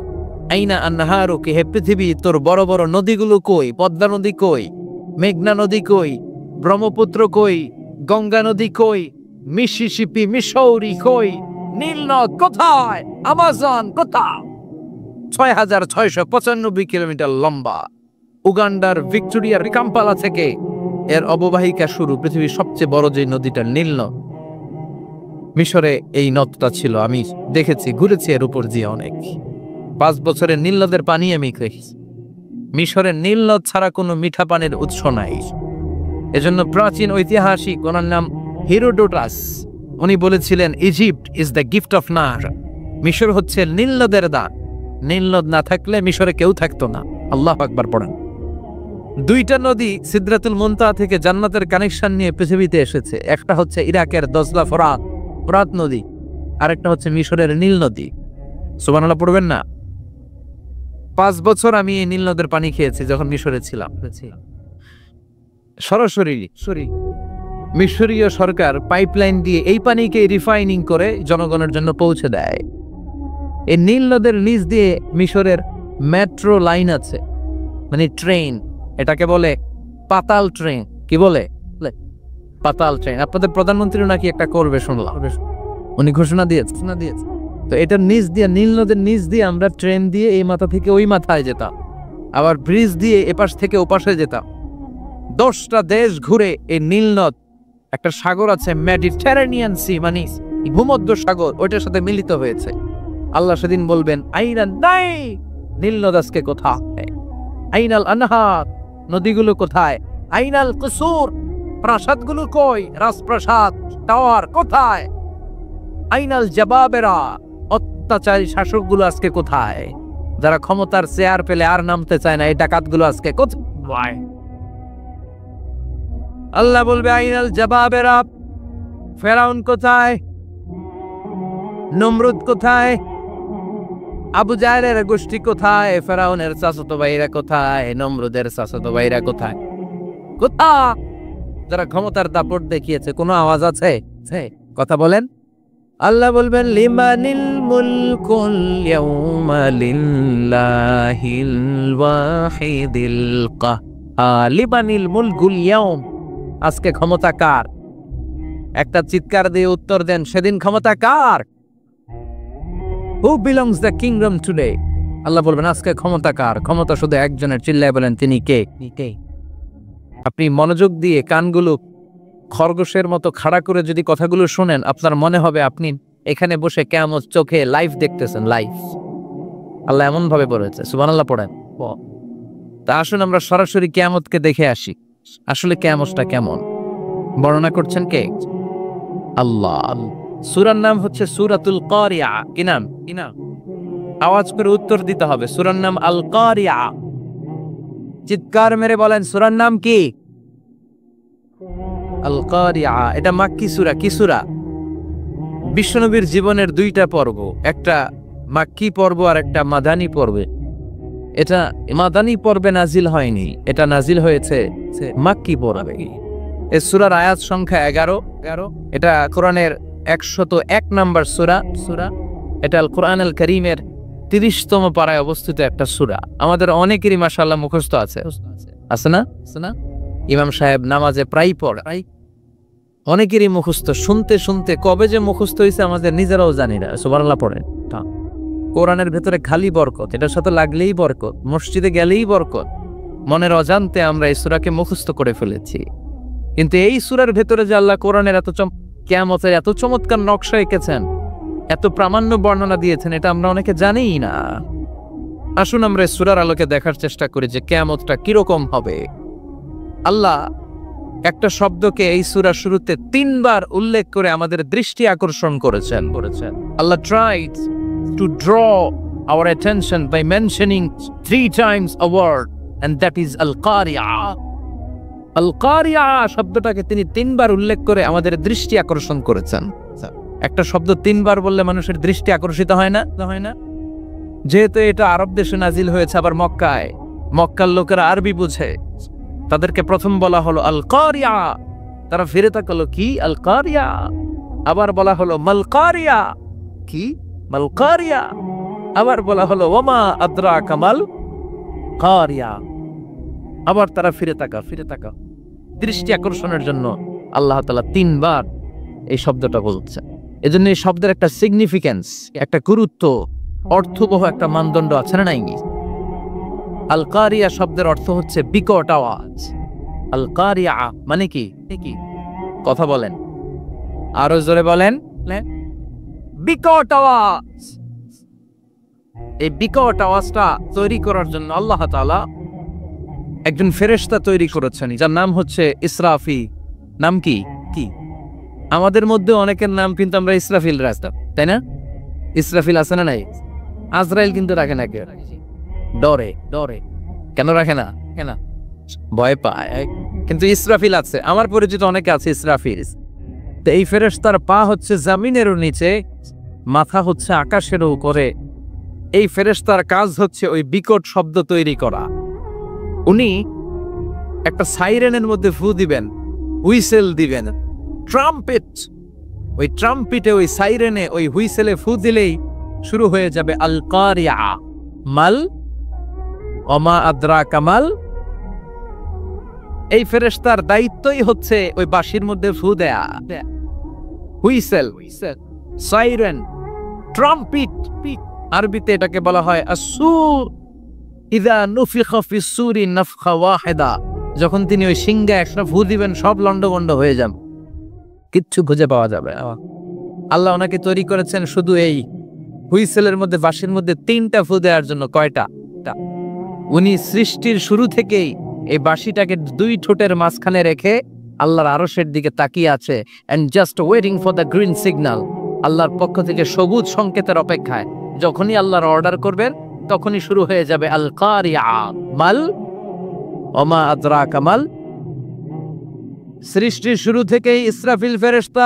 A: আইনা আনহারুকি, হে পৃথিবী তোর বড় বড় নদীগুলো কই? পদ্মা নদী কই? মেঘনা নদী কই? ব্রহ্মপুত্র কই? গঙ্গা নদী কই? মিসিসিপি, মিসৌরি কই? নীল নদ কোথায়? আমাজন কোথায়? ৬,৬৯৫ কিলোমিটার লম্বা, উগান্ডার ভিক্টোরিয়ার কাম্পালা থেকে এর অববাহিকা শুরু। পৃথিবীর সবচেয়ে বড় যে নদীটা নীল নদ, মিশরে এই নদটা ছিল, আমি দেখেছি, ঘুরেছি এর উপর দিয়ে অনেক। 5 বছরের নীল নদের পানি আমি খেয়েছি। মিশরের নীল নদ ছাড়া কোনো মিঠা পানির উৎস নাই। এজন্য প্রাচীন ঐতিহাসিক, ওনার নাম হেরোডোটাস, উনি বলেছিলেন, Egypt is the gift of নাহর, মিশর হচ্ছে নীল নদের দান। নীল নদ না থাকলে মিশরে কেউ থাকতো না। আল্লাহু আকবার পড়েন। 2টা নদী সিদরাতুল মুনতাহা থেকে জান্নাতের কানেকশন নিয়ে পৃথিবীতে এসেছে। একটা হচ্ছে ইরাকের দজলা ফোরাত নদী, আরেকটা হচ্ছে মিশরের নীল নদী। সুবহানাল্লাহ পড়বেন না? 5 বছর আমি এই নীল নদের পানি খেয়েছি যখন মিশরে ছিলাম। সরাসরি মিশরীয় সরকার পাইপলাইন দিয়ে এই পানিকে রিফাইনিং করে জনগণের জন্য পৌঁছে দেয়। এই নীল নদের নিচ দিয়ে মিশরের মেট্রো লাইন আছে, মানে ট্রেন, এটাকে বলে পাতাল ট্রেন। কি বলে? পাতাল ট্রেন। আপনাদের প্রধানমন্ত্রী নাকি একটা করবে শুনলাম, উনি ঘোষণা দিয়েছে। তো এটার নিচ দিয়ে, নীল নদের নিচ দিয়ে আমরা ট্রেন দিয়ে এই মাথা থেকে ওই মাথায় যেতাম, আবার ব্রিজ দিয়ে এপাশ থেকে ওপাশে যেতাম। 10টা দেশ ঘুরে এই নীল নদ, একটা সাগর আছে মেডিটেরেনিয়ান সি, মানে ভূমধ্য সাগর, ওইটার সাথে মিলিত হয়েছে। আল্লাহ সেদিন বলবেন, আইনা নাই, নীল নদ আজকে কোথায়? আইনাল আনহার, নদীগুলো কোথায়? আইনাল কুসুর, প্রাসাদগুলো কই? রাজপ্রাসাদ, টাওয়ার কোথায়? আইনাল জাবাবেরা, অত্যাচারী শাসকগুলো আজকে কোথায়? যারা ক্ষমতার চেয়ার পেলে আর নামতে চায় না, এই ডাকাতগুলো আজকে কোথায়? আল্লাহ বলবে, আইনাল জাবাবেরা, ফেরাউন কোথায়? নমরুদ কোথায়? আবু জাহেলের গোষ্ঠী কোথায়? ফেরাউনের চাচাতো ভাইরা কোথায়? নমরুদের চাচাতো ভাইরা কোথায়? যারা ক্ষমতার দাপট দেখিয়েছে, কোনো আওয়াজ আছে? কথা বলেন। আল্লাহ বলবেন, লিমানিল মুলকুল ইয়াউমা লিল্লাহিল ওয়াহিদিল কাহ্হার। লিমানিল মুলকুল ইয়াউম, আজকে ক্ষমতা কার? একটা চিৎকার দিয়ে উত্তর দেন, সেদিন ক্ষমতা কার? Who belongs the kingdom today? আল্লাহ বলবেন, আজকে ক্ষমতা কার? ক্ষমতা শুধু একজনের। চিল্লায় বলেন, তিনি কে? আপনি মনোযোগ দিয়ে কানগুলো খরগোশের মতো খাড়া করে যদি কথাগুলো শোনেন, আপনার মনে হবে আপনি এখানে বসে কিয়ামত চোখে লাইভ দেখতেছেন, লাইভ। আল্লাহ এমন ভাবে বলেছে, সুবহানাল্লাহ পড়েন। তা আসুন আমরা সরাসরি কিয়ামতকে দেখে আসি। আসলে কিয়ামতটা কেমন বর্ণনা করছেন কে? আল্লাহ। সূরার নাম হচ্ছে সূরাতুল কারিয়া। কি নাম? আওয়াজ করে উত্তর দিতে হবে। সূরার নাম আল কারিয়া। চিৎকার মেরে বলেন, সূরার নাম কি? আল কারিয়া। এটা মাক্কি সূরা। কি সূরা? বিশ্বনবীর জীবনের দুইটা পর্ব, একটা মাক্কি পর্ব আর একটা মাদানী পর্বে। এটা মাদানী পর্বে নাজিল হয়নি, এটা নাজিল হয়েছে মাক্কি পর্বে। এই সূরার আয়াত সংখ্যা 11। এটা কোরআনের 101 নম্বর সূরা। এটা আল কোরআন আল কারীমের 30তম পারায় অবস্থিত একটা সূরা। আমাদের অনেকেরই মাশাআল্লাহ মুখস্থ আছে না? ইমাম সাহেব নামাজে প্রায় পড়ে, অনেকেরই মুখস্থ। শুনতে শুনতে কবে যে মুখস্থ হয়েছে আমাদের নিজেরাও জানি না। সুবহানাল্লাহ পড়েন। কোরআনের ভেতরে খালি বরকত, এটার সাথে লাগলেই বরকত, মসজিদে গেলেই বরকত। মনের অজান্তে আমরা এই সূরাকে মুখস্থ করে ফেলেছি। কিন্তু এই সূরার ভেতরে যে আল্লাহ কোরআনের কিয়ামতের এত চমৎকার নকশা এঁকেছেন, এত প্রামাণ্য বর্ণনা দিয়েছেন, এটা আমরা অনেকে জানিই না। আসুন আমরা এই সূরার আলোকে দেখার চেষ্টা করি যে কিয়ামতটা কিরকম হবে। আল্লাহ একটা শব্দকে এই সূরার শুরুতে 3 বার উল্লেখ করে আমাদের দৃষ্টি আকর্ষণ করেছেন। আল্লাহ tried to draw our attention by mentioning 3 times a word, and that is al-qari'ah. al-qari'ah শব্দটাকে তিনি 3 বার উল্লেখ করে আমাদের দৃষ্টি আকর্ষণ করেছেন। একটা শব্দ 3 বার বললে মানুষের দৃষ্টি আকর্ষিত হয় না? যেহেতু এটা আরব দেশে নাজিল হয়েছে, আবার মক্কার লোকেরা আরবি বুঝে, তাদেরকে প্রথম বলা হলো আল কারিয়া। তারা ফিরে তাকালো, কি আল কারিয়া? আবার বলা হলো মাল কারিয়া, কি মাল কারিয়া? আবার বলা হলো ওমা আদরাকা মাল কারিয়া। আবার তারা ফিরে তাকা। দৃষ্টি আকর্ষণের জন্য আল্লাহ তাআলা 3 বার এই শব্দটা বলছেন। এজন্য এই শব্দের একটা সিগনিফিকেন্স, একটা গুরুত্ব, অর্থবহ একটা মানদণ্ড আছে না নাই? আল কারিয়া শব্দের অর্থ হচ্ছে বিকট আওয়াজ। আল কারিয়া মানে কি? কথা বলেন, আরো জোরে বলেন। বিকট আওয়াজ। এই বিকট আওয়াজটা তৈরি করার জন্য আল্লাহ তাআলা একজন ফেরেশতা তৈরি করেছেন, যার নাম হচ্ছে ইসরাফিল। নাম কি? আমাদের মধ্যে অনেকের নাম কিন্তু আমরা ইসরাফিল রাখতাম, তাই না? ইসরাফিল আছে না নাই? আজরাইল কিন্তু রাখে না কেউ, ডরে। কেন রাখে না? ভয় পায়। কিন্তু ইসরাফিল আছে, আমার পরিচিত অনেকে আছে ইসরাফিল। তো এই ফেরেশতার পা হচ্ছে জমিনেরও নিচে, মাথা হচ্ছে আকাশের উপরে। এই ফেরেশতার কাজ হচ্ছে ওই বিকট শব্দ তৈরি করা। উনি একটা সাইরেনের মধ্যে ফু দিবেন, হুইসেল দিবেন, ট্রাম্পেট। ওই ট্রাম্পিটে, ওই সাইরেনে, ওই হুইসেলে ফু দিলেই শুরু হয়ে যাবে আল কারিয়া। মাল ওমা আদরাকা মাল। এই ফেরেশতার দায়িত্বই হচ্ছে ওই বাঁশির মধ্যে ফু দেয়া। Whistle, siren, trumpet. আরবিতে এটাকে বলা হয় আসসুর। ইযা নুফিখা ফিস সূরি নাফখা ওয়াহিদা। যখন তিনি ওই সিংহে একটা ফু দিবেন, সব লন্ডভন্ড হয়ে যাবে, কিচ্ছু খুঁজে পাওয়া যাবে। আল্লাহ ওনাকে তৈরি করেছেন শুধু এই হুইসেলের মধ্যে, বাঁশির মধ্যে 3টা ফু দেওয়ার জন্য। কয়টা? উনি সৃষ্টির শুরু থেকেই এই বাঁশিটাকে 2 ঠোঁটের মাঝখানে রেখে আল্লাহর আরশের দিকে তাকিয়ে আছে, and just waiting for the green signal. আল্লাহর পক্ষ থেকে সবুজ সংকেতের অপেক্ষায়। যখনই আল্লাহর অর্ডার করবেন, তখনই শুরু হয়ে যাবে আল কারিয়া। মাল ওমা আদরাকা মাল। সৃষ্টির শুরু থেকেই ইসরাফিল ফেরেশতা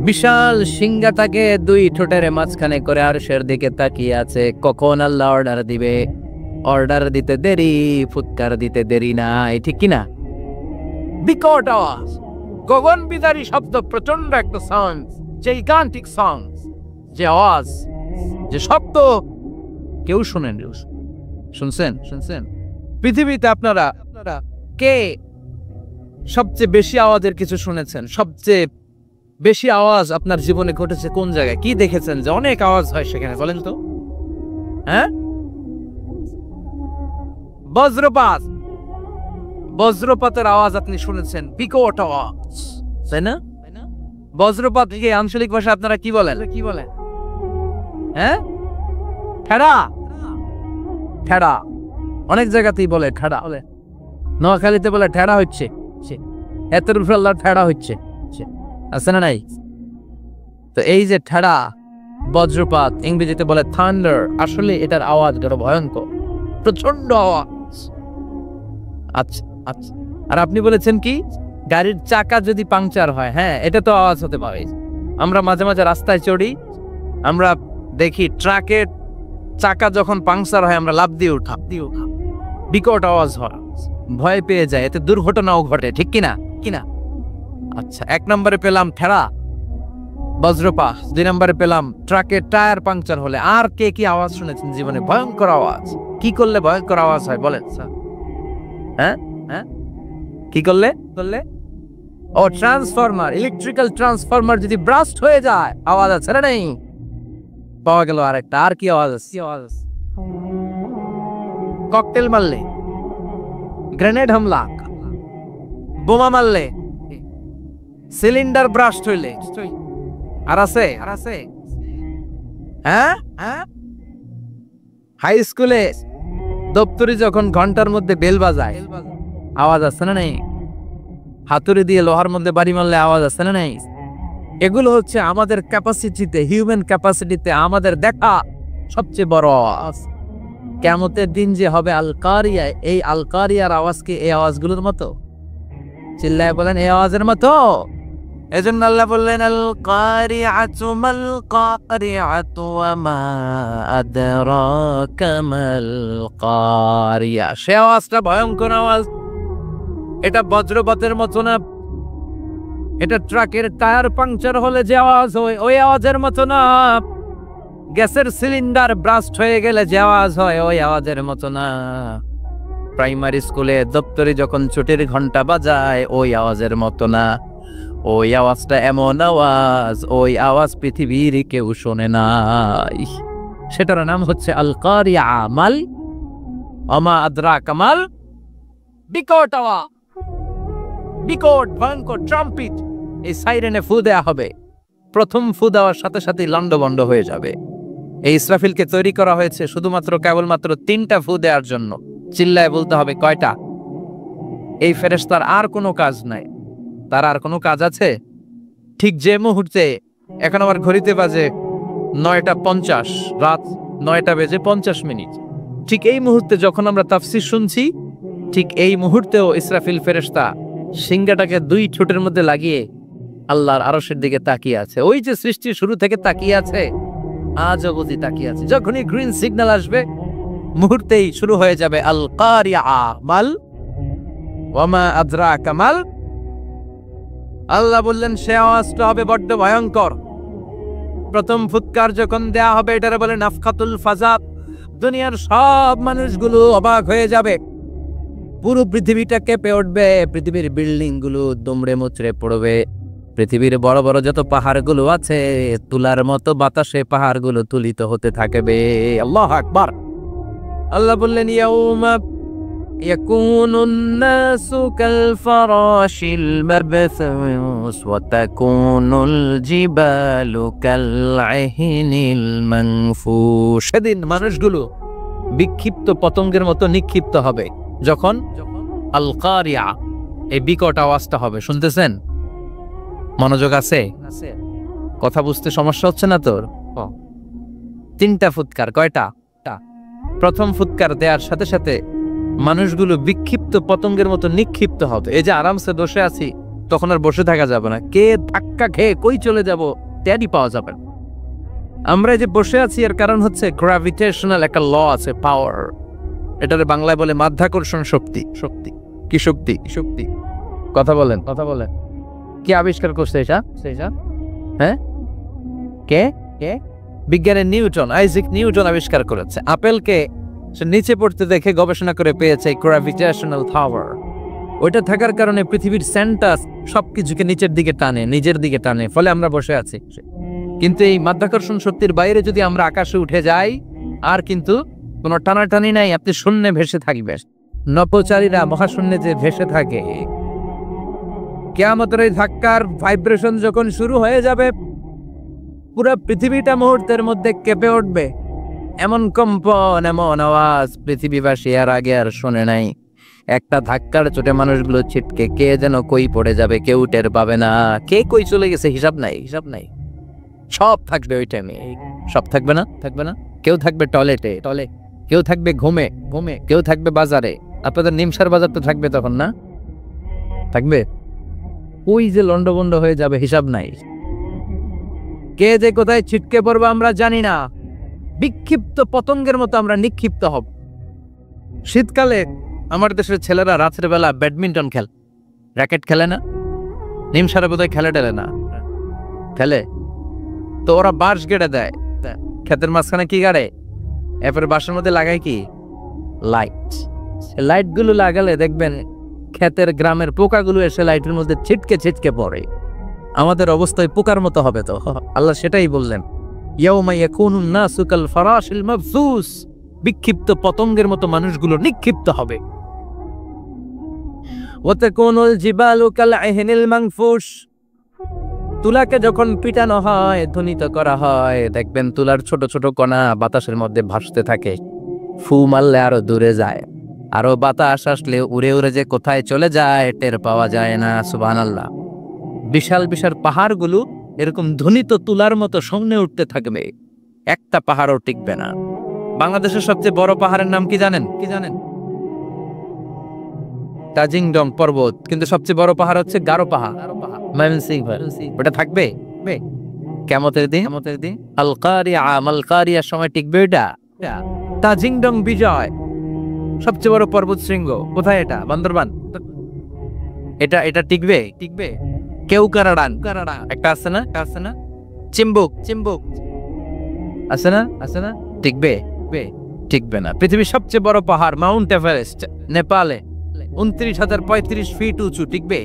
A: বিশাল সিংহাটাকে 2 ঠোঁটের মাঝখানে করে আরশের দিকে তাকিয়ে আছে, কখন আল্লাহ অর্ডার দিবে। অর্ডার দিতে দেরি, ফুৎকার দিতে দেরি নাই, ঠিক কিনা? বিকট আওয়াজ, গগন বিদারী শব্দ, প্রচন্ড একটা সাউন্ড, জাইগান্টিক সাউন্ড, যে আওয়াজ, যে শব্দ কেউ শুনছেন? পৃথিবীতে আপনারা কে সবচেয়ে বেশি আওয়াজের কিছু শুনেছেন? সবচেয়ে বেশি আওয়াজ আপনার জীবনে ঘটেছে কোন জায়গায়? কি দেখেছেন যে অনেক আওয়াজ হয় সেখানে? বলেন তো। হ্যাঁ, বজ্রপাতের আওয়াজ আপনি শুনেছেন, বিকট আওয়াজ, তাই না? বজ্রপাত থেকে আঞ্চলিক ভাষা আপনারা কি বলেন? হ্যাঁ, ঠেড়া। অনেক জায়গাতেই বলে ঠেড়া। নোয়াখালীতে বলে ঠেড়া হচ্ছে, এতের উপর আল্লাহ ঠেড়া হচ্ছে, আছে না নাই? তো এই যে ঠেড়া, বজ্রপাত, ইংরেজিতে বলে থান্ডার, আসলে এটার আওয়াজ বড় ভয়ঙ্কর, প্রচন্ড আওয়াজ। আচ্ছা, আর আপনি বলেছেন কি গাড়ির চাকা যদি পাংচার হয়, হ্যাঁ এটা তো আওয়াজ হতে পারে। আমরা মাঝে মাঝে রাস্তায় চড়ি, আমরা দেখি ট্রাকের চাকা যখন পাংচার হয় আমরা লাফ দিয়ে উঠা, বিকট আওয়াজ হয়, ভয় পেয়ে যায়, এতে দুর্ঘটনাও ঘটে, ঠিক কিনা? আচ্ছা, 1 নম্বরে পেলাম ঠেলা, বজ্রপাত। 2 নম্বরে পেলাম ট্রাকের টায়ার পাংচার হলে। আর কে কি আওয়াজ শুনেছেন জীবনে? ভয়ঙ্কর আওয়াজ। কি করলে ভয়ঙ্কর আওয়াজ হয় বলেন স্যার? হ্যাঁ, কি করলে? ও ট্রান্সফরমার, ইলেকট্রিক্যাল ট্রান্সফরমার যদি ব্রাস্ট হয়ে যায় আওয়াজ আছে না? নেই, পাওয়া গেল আরেকটা। আর কি আওয়াজ আছে? ককটেল মারলে, গ্রেনেড হামলা, বোমা মারলে, সিলিন্ডার ব্রাস্ট হইলে। আর আছে? হ্যাঁ, হাই স্কুলে দপ্তরি যখন ঘন্টার মধ্যে বেল বাজায় আওয়াজ আছে না? নেই। হাতুড়ি দিয়ে লোহার মধ্যে বাড়ি মারলে আওয়াজ আছে না? নেই। এগুলো হচ্ছে আমাদের ক্যাপাসিটিতে, হিউম্যান ক্যাপাসিটিতে আমাদের দেখা সবচেয়ে বড় আওয়াজ। কিয়ামতের দিন যে হবে আল কারিয়া, এই আল কারিয়ার আওয়াজ কি এই আওয়াজগুলোর মতো? চিল্লায় বলেন এই আওয়াজের মতো। এজন্য আল্লাহ বললেন আল কারিআতু মাল কারিআতু ওয়া মা আদরাকা মাল কারিয়া। সে আওয়াজটা ভয়ঙ্কর আওয়াজ। এটা বজ্রপাতের মতো না, এটা ট্রাকের টায়ার পাংচার হলে যে আওয়াজ হয় ওই আওয়াজের মতো না, গ্যাসের সিলিন্ডার ব্রাস্ট হয়ে গেলে যে আওয়াজ হয় ওই আওয়াজের মতো না, প্রাইমারি স্কুলে দপ্তরে যখন ছুটির ঘন্টা বাজায় ওই আওয়াজের মতো না। ওই আওয়াজটা এমন আওয়াজ, ওই আওয়াজ পৃথিবীর কেউ শোনে নাই। সেটার নাম হচ্ছে আল কারিয়া মাল ওমা আদরাকা মাল। বিকট আওয়াজ, বিকট ভয়ঙ্কর ট্রাম্পিট। এই সাইরেনে ফু দেয়া হবে। প্রথম ফু দেওয়ার সাথে সাথে লন্ডভন্ড হয়ে যাবে। এই ইসরাফিলকে তৈরি করা হয়েছে শুধুমাত্র কেবলমাত্র 3টা ফু দেওয়ার জন্য। চিল্লায় বলতে হবে কয়টা? এই ফেরেশতার আর কোনো কাজ নাই। তার আর কোনো কাজ আছে? ঠিক যে মুহূর্তে, এখন আমার ঘড়িতে বাজে 9:50, রাত 9:50, ঠিক এই মুহূর্তে যখন আমরা তাফসীর শুনছি, ঠিক এই মুহূর্তেও ইসরাফিল ফেরেশতা সিংহাটাকে 2 ঠোঁটের মধ্যে লাগিয়ে আল্লাহর আরশের দিকে তাকিয়ে আছে। ওই যে সৃষ্টির শুরু থেকে তাকিয়ে আছে, আজ অবধি তাকিয়ে আছে। যখনই গ্রিন সিগন্যাল আসবে মুহূর্তেই শুরু হয়ে যাবে আল কারিয়া মাল ওয়া মা আদরাকা মাল। আল্লাহ বললেন সে আওয়াজটা হবে বড্ড ভয়ঙ্কর। প্রথম ফুৎকার যখন দেয়া হবে এটারে বলে নাফখাতুল ফাজা। দুনিয়ার সব মানুষগুলো অবাক হয়ে যাবে, পুরো পৃথিবীটা কেঁপে উঠবে, পৃথিবীর বিল্ডিং গুলো দুমড়ে মুচড়ে পড়বে, পৃথিবীর বড় বড় যত পাহাড়গুলো আছে তুলার মতো বাতাসে পাহাড়গুলো তুলিত হতে থাকবে। আল্লাহু আকবার। আল্লাহ বললেন ইয়াউমা ইয়াকুনুন নাসু কাল ফারাশিল মাবথুস ওয়া তাকুনুল জিবালু কাল আহিনিল মানফুশ। সেদিন মানুষগুলো বিক্ষিপ্ত পতঙ্গের মতো নিক্ষিপ্ত হবে। যখন আল কারিয়া, এই বিকট আওয়াজটা হবে। শুনতেছেন? মনোযোগ আছে? কথা বুঝতে সমস্যা হচ্ছে না তোর? 3টা ফুৎকার। কয়টা? প্রথম ফুৎকার দেওয়ার সাথে সাথে মানুষগুলো বিক্ষিপ্ত পতঙ্গের মতো নিক্ষিপ্ত হবে। এই যে আরামসে বসে আছি, তখন আর বসে থাকা যাবে না। কে ধাক্কা খেয়ে কই চলে যাব টেরই পাওয়া যাবে না। আমরা যে বসে আছি এর কারণ হচ্ছে গ্র্যাভিটেশনাল একটা ল আছে, পাওয়ার। এটারে বাংলায় বলে মাধ্যাকর্ষণ শক্তি। কি শক্তি? কথা বলেন। কে আবিষ্কার করছে এটা? হ্যাঁ, কে? বিজ্ঞানের নিউটন, আইজাক নিউটন আবিষ্কার করেছে। আপেলকে সে নিচে পড়তে দেখে গবেষণা করে পেয়েছে গ্র্যাভিটেশনাল পাওয়ার। ওইটা থাকার কারণে পৃথিবীর সেন্টার সবকিছুকে নিজের দিকে টানে, ফলে আমরা বসে আছি। কিন্তু এই মাধ্যাকর্ষণ শক্তির বাইরে যদি আমরা আকাশে উঠে যাই, আর কিন্তু কোনো টানাটানি নাই, আপনি শূন্যে ভেসে থাকবে। নভোচারীরা মহাশূন্যে যে ভেসে থাকে, কিয়ামতের এই ধাক্কার ভাইব্রেশন যখন শুরু হয়ে যাবে, পুরো পৃথিবীটা মুহূর্তের মধ্যে কেঁপে উঠবে। এমন কম্পন, এমন আওয়াজ পৃথিবীবাসী আর আগে আর শোনে নাই। একটা ধাক্কার চোটে মানুষগুলো ছিটকে কে যেন কই পড়ে যাবে, কেউ টের পাবে না। কে কই চলে গেছে হিসাব নাই। সব থাকবে ওই টাইমে। সব থাকবে না। কেউ থাকবে টয়লেটে, কেউ থাকবে ঘুমে, কেউ থাকবে বাজারে। আপনাদের নিমসার বাজার তো থাকবে তখন, না থাকবে? ওই যে লন্ডভন্ড হয়ে যাবে, হিসাব নাই। কে যে কোথায় ছিটকে পড়বে আমরা জানি না। বিক্ষিপ্ত পতঙ্গের মতো আমরা নিক্ষিপ্ত হব। শীতকালে আমার দেশের ছেলেরা রাতের বেলা ব্যাডমিন্টন র্যাকেট খেলে না, নিমসারে বোধহয় খেলে টেলে না, খেলে তো ওরা বাঁশ গেড়ে দেয় ক্ষেতের মাঝখানে। কি গাড়ে? এরপরে বাঁশের মধ্যে লাগায় কি? লাইট। লাইট গুলো লাগালে দেখবেন ক্ষেতের গ্রামের পোকাগুলো এসে লাইটের মধ্যে ছিটকে ছিটকে পড়ে। আমাদের অবস্থায় পোকার মতো হবে তো। আল্লাহ সেটাই বললেন, ইয়াউমা ইয়াকুনুন নাসু কাল ফারাশিল মাবসুস, বিক্ষিপ্ত পতঙ্গের মতো মানুষগুলো নিক্ষিপ্ত হবে। ওয়া তাকুনুল জিবালু কাল আহিনিল মানফুশ, তুলাকে যখন পিটানো হয়, ধ্বনিত করা হয়, দেখবেন তুলার ছোট ছোট কণা বাতাসের মধ্যে ভাসতে থাকে। ফু মারলে আরো দূরে যায়, আরো বাতাস আসলে উড়ে উড়ে যে কোথায় চলে যায় টের পাওয়া যায় না। সুবহানাল্লাহ। বিশাল বিশাল পাহাড়গুলো এরকম ধ্বনিত তুলার মতো সামনে উঠতে থাকবে, একটা পাহাড়ও টিকবে না। বাংলাদেশের সবচেয়ে বড় পাহাড়ের নাম কি জানেন? তাজিংডং পর্বত। কিন্তু সবচেয়ে বড় পাহাড় হচ্ছে গারো পাহাড়, ময়মনসিংহ। ওটা থাকবে কিয়ামতের দিন। আল কারিয়া, মাল কারিয়ার সময় টিকবে এটা। তাজিংডং বিজয় সবচেয়ে বড় পর্বত শৃঙ্গ কোথায়? এটা বান্দরবান। এটা টিকবে? কেউ কারাড়ান একটা আছে না, চিম্বুক আছে না, টিকবে না। পৃথিবীর সবচেয়ে বড় পাহাড় মাউন্ট এভারেস্ট নেপালে 29,035 ফিট উঁচু, টিকবে?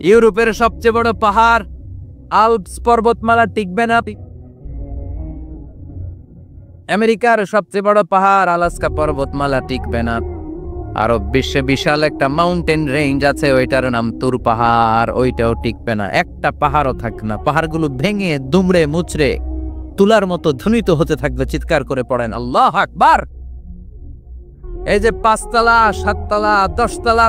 A: ইউরোপের সবচেয়ে বড় পাহাড় আল্পস পর্বতমালা, টিকবে না? আমেরিকার সবচেয়ে বড় পাহাড় আলাস্কা পর্বতমালা, টিকবে না? আরব বিশ্বে বিশাল একটা মাউন্টেন রেঞ্জ আছে, ওইটার নাম তুর পাহাড়, ওইটাও টিকবে না। একটা পাহাড়ও থাকবে না। পাহাড়গুলো ভেঙে দুমড়ে মুচড়ে তুলার মতো ধ্বনিত হতে থাকবে। চিৎকার করে পড়েন আল্লাহু আকবার। এই যে 5 তলা 7 তলা 10 তলা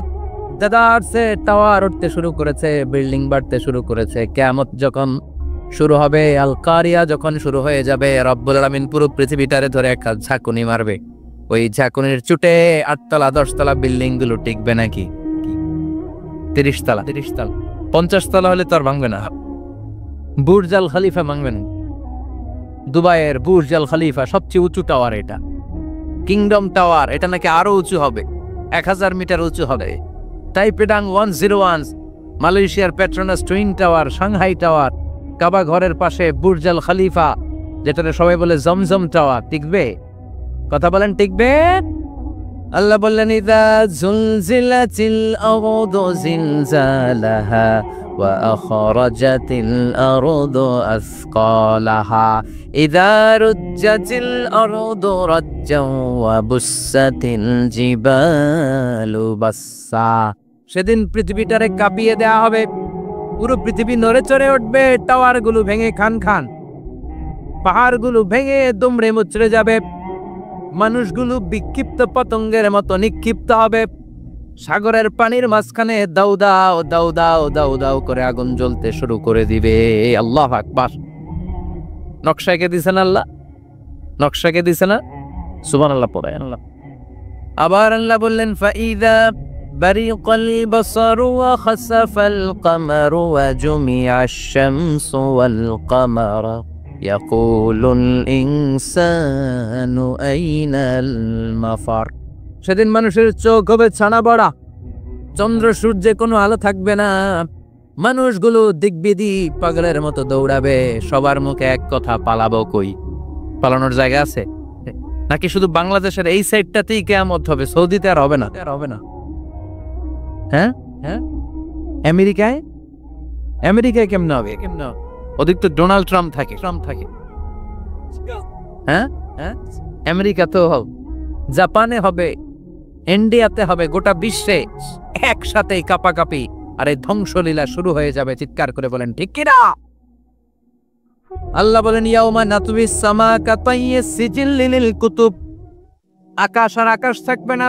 A: দেদারসে টাওয়ার উঠতে শুরু করেছে, বিল্ডিং বাড়তে শুরু করেছে। কিয়ামত যখন শুরু হবে, আল কারিয়া যখন শুরু হয়ে যাবে, রব্বুল আলামিন পুরো পৃথিবীটারে ধরে একটা ঝাঁকুনি মারবে। ওই ঝাঁকুনির চুটে 8 তলা 10 তলা বিল্ডিং গুলো টিকবে নাকি? 30 তলা 50 তলা হলে তো আর ভাঙবে না। বুর্জ আল খলিফা ভাঙবে না। দুবাইয়ের বুর্জ আল খলিফা সবচেয়ে উঁচু টাওয়ার, এটা কিংডম টাওয়ার। এটা নাকি আরো উঁচু হবে, 1000 মিটার উঁচু হবে। টাইপেডাং 101, মালয়েশিয়ার Petronas twin tower, Shanghai tower, Kaaba ঘরের পাশে বুর্জ আল খলিফা, যেটাকে সবাই বলে জমজম টাওয়ার, টিকবে? কথা বলেন, টিকবে? আল্লাহ বললেন, ইযা জুলজিলাতিল আরদু জিলজালাহা ওয়া আখরাজাতিল আরদু আসকালাহা ইযা রুজ্জাতিল আরদু রাজ্জাও ওয়া বুসাতিল জিবালু বাসসা। সেদিন পৃথিবীটারে কাঁপিয়ে দেয়া হবে, পুরো পৃথিবী নড়ে চড়ে উঠবে, টাওয়ারগুলো ভেঙে খান, পাহাড়গুলো ভেঙে দুমড়ে মুচড়ে যাবে, মানুষগুলো বিক্ষিপ্ত পতঙ্গের মতো নিক্ষিপ্ত হবে। সাগরের পানির মাঝখানে দাউ দাউ দাউ দাউ দাউ দাউ করে আগুন জ্বলতে শুরু করে দিবে। আল্লাহু আকবার। নকশাকে দিছেন আল্লাহ, নকশাকে দিছে না? সুবহানাল্লাহ পড়ে আল্লাহ। আবার আল্লাহ বললেন, ফাইদা বারিকাল বাসারু ওয়া খাসাফাল কামারু ওয়া জুমিআশ শামসু ওয়াল কামারা ইয়াকুলুল ইনসানু আইনাল মাফার। সেদিন মানুষের চোখ হবে ছানা বড়া, চন্দ্র সূর্যে কোনো আলো থাকবে না, মানুষগুলো দিকবিদি পাগলের মতো দৌড়াবে। সবার মুখে এক কথা, পালাবো কই? পালানোর জায়গা আছে নাকি? শুধু বাংলাদেশের এই সাইডটাতেই কিয়ামত হবে, সৌদিতে আর হবে না। হ্যাঁ, আমেরিকায় কেমন হবে? ওদিক তো ডোনাল্ড ট্রাম্প থাকে। হ্যাঁ, আমেরিকা তো জাপানে হবে, ইন্ডিয়াতে হবে, গোটা বিশ্বে একসাথে কাপাকাপি আর এই ধ্বংসলীলা শুরু হয়ে যাবে। চিৎকার করে বলেন ঠিক কিনা? আল্লাহ বলেন, ইয়াউমা নাতুবিস সামা কাতাইয়িস সিজিল লিল কুতুব। আকাশ আর আকাশ থাকবে না।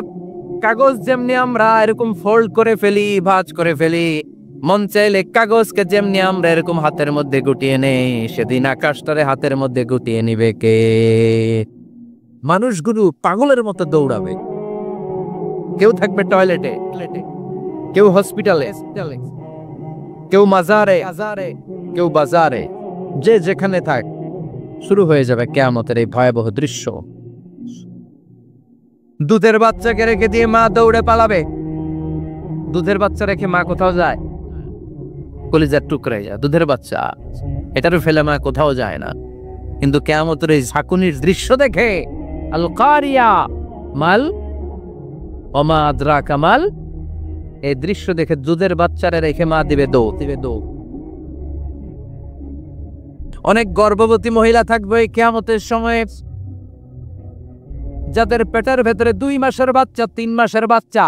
A: কাগজ যেমনি আমরা এরকম ফোল্ড করে ফেলি, ভাঁজ করে ফেলি, মন চাইলে কাগজকে যেমনি আমরা এরকম হাতের মধ্যে গুটিয়ে নেই, সেদিন আকাশটারে হাতের মধ্যে গুটিয়ে নিবে কে? মানুষগুলো পাগলের মতো দৌড়াবে। কেউ থাকবে টয়লেটে, কেউ হসপিটালে, কেউ মাজারে, কেউ বাজারে, যে যেখানে থাক, শুরু হয়ে যাবে কিয়ামতের এই ভয়াবহ দৃশ্য। দুধের বাচ্চাকে রেখে দিয়ে মা দৌড়ে পালাবে। দুধের বাচ্চা রেখে মা কোথাও যায়? কলিজার টুকরাই যায়। দুধের বাচ্চা এটারও ফেলে মা কোথাও যায় না। কিন্তু কিয়ামতের এই ঝাঁকুনির দৃশ্য দেখে আল কারিয়া মাল ওমা আদরাকা মাল, এই দৃশ্য দেখে দুধের বাচ্চারে রেখে মা দিবে দৌড়। অনেক গর্ভবতী মহিলা থাকবে কিয়ামতের সময়, যাদের পেটের ভেতরে 2 মাসের বাচ্চা, 3 মাসের বাচ্চা,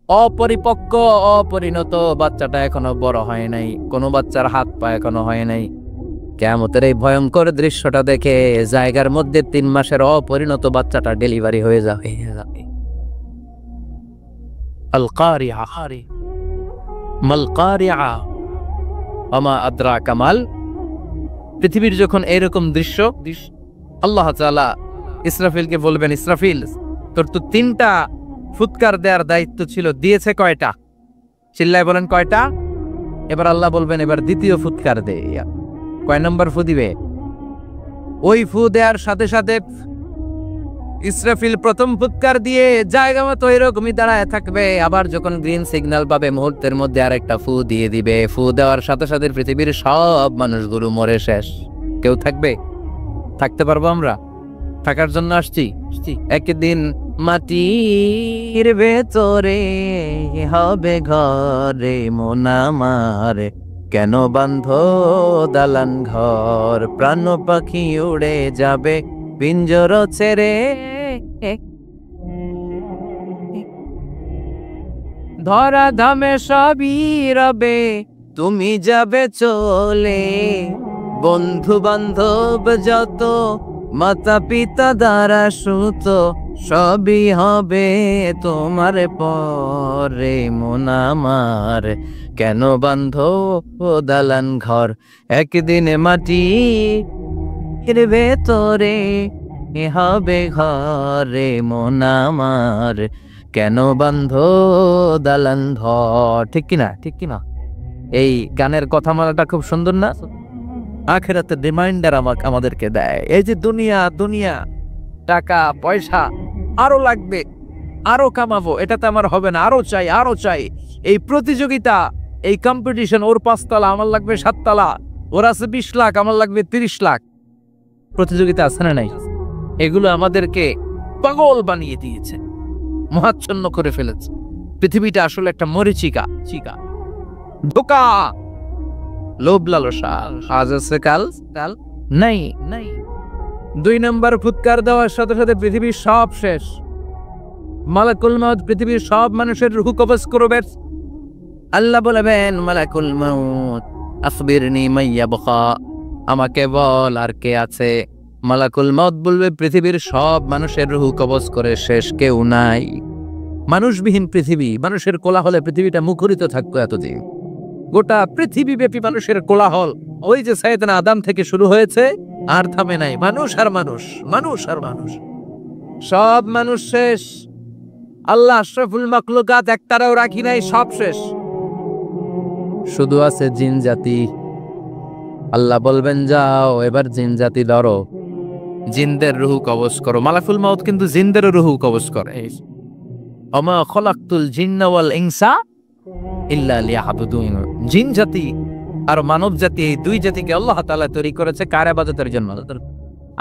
A: অপরিপক্ক অপরিণত, বাচ্চাটা এখনো বড় হয় নাই, কোনো বাচ্চার হাত পা এখনো হয় নাই। কিয়ামতের এই ভয়ঙ্কর দৃশ্যটা দেখে জায়গার মধ্যে 3 মাসের অপরিণত বাচ্চাটা ডেলিভারি হয়ে যাবে। আল কারিয়া মাল কারিয়া ওমা আদরাকা মাল। পৃথিবীর যখন এরকম দৃশ্য, আল্লাহ তাআলা ইসরাফিলকে বলবেন, ইসরাফিল তোর তো 3টা ফুৎকার দেওয়ার দায়িত্ব ছিল, দিয়েছে কয়টা? চিল্লায় বলেন কয়টা? এবার আল্লাহ বলবেন এবার দ্বিতীয় ফুৎকার দে। কয় নম্বর ফু দিবে? ওই ফু দেওয়ার সাথে সাথে ইসরাফিল প্রথম ফুৎকার দিয়ে জায়গা মতো এরকমই দাঁড়ায় থাকবে। আবার যখন গ্রিন সিগন্যাল পাবে মুহূর্তের মধ্যে আরেকটা ফু দিয়ে দিবে। ফু দেওয়ার সাথে সাথে পৃথিবীর সব মানুষগুলো মরে শেষ। কেউ থাকবে? থাকতে পারবো আমরা? থাকার জন্য আসছি। একদিন মাটির ভেতরে হবে ঘরে মন আমার, কেন বান্ধ দালান ঘর, প্রাণ পাখি উড়ে যাবে পিঞ্জর ছেড়ে, ধরা ধামে সবই রবে তুমি যাবে চলে, বন্ধু বান্ধব যত মাতা পিতা দ্বারা সুত সবই হবে তোমার পরে মন আমার, কেন বান্ধ দালান ঘর, একদিন মাটির ভেতরে হবে ঘরে মন আমার, কেন বান্ধ দালান ঘর। ঠিক কিনা? এই গানের কথামালাটা খুব সুন্দর না? আখিরাতের রিমাইন্ডার আমাদেরকে দেয়। এই যে দুনিয়া, টাকা পয়সা আরো লাগবে, আরো কামাবো, এটাতে আমার হবে না, আরো চাই। এই প্রতিযোগিতা, এই কম্পিটিশন, ওর 5 তলা আমার লাগবে 7 তলা, ওর আছে 20 লাখ আমার লাগবে 30 লাখ, প্রতিযোগিতা আছে না নাই? এগুলো আমাদেরকে পাগল বানিয়ে দিয়েছে, মহাচ্ছন্ন করে ফেলেছে। পৃথিবীটা আসলে একটা মরিচিকা, ধোঁকা, লোভ লালসা, আজ আছে কাল নাই। 2 নম্বর ফুৎকার দেওয়ার সাথে সাথে পৃথিবীর সব শেষ। মালাকুল মাউত পৃথিবীর সব মানুষের রূহ কবজ করবে। আল্লাহ বলবেন মালাকুল মাউত আখবিরনি মাইয়াবকা, আমাকে বল আর কে আছে। মালাকুল মাউত বলবে পৃথিবীর সব মানুষের রূহ কবজ করে শেষ, কেউ নাই। মানুষবিহীন পৃথিবী, মানুষের কোলাহলে পৃথিবীটা মুখরিত থাকতো এতদিন। গোটা পৃথিবী ব্যাপী মানুষের কোলাহল, ওই যে সাইয়েদনা আদম থেকে শুরু হয়েছে, আর থামে নাই। মানুষ আর মানুষ, সব মানুষ শেষ। আল্লাহ আশরাফুল মাখলুকাত একটারাও রাখি নাই, সব শেষ। শুধু আছে জিন জাতি। আল্লাহ বলবেন যাও এবার জিন জাতি ধরো, জিনদের রুহু কবজ করো। মালাকুল মাউত কিন্তু জিনদেরও রুহু কবজ করে। ওমা খলাকতুল জিন্না ওয়াল ইনসা ইল্লা লিয়াবুদুন। জিন জাতি আর মানব জাতি, এই 2 জাতিকে আল্লাহ তাআলা তৈরি করেছে কার ইবাদতের জন্য?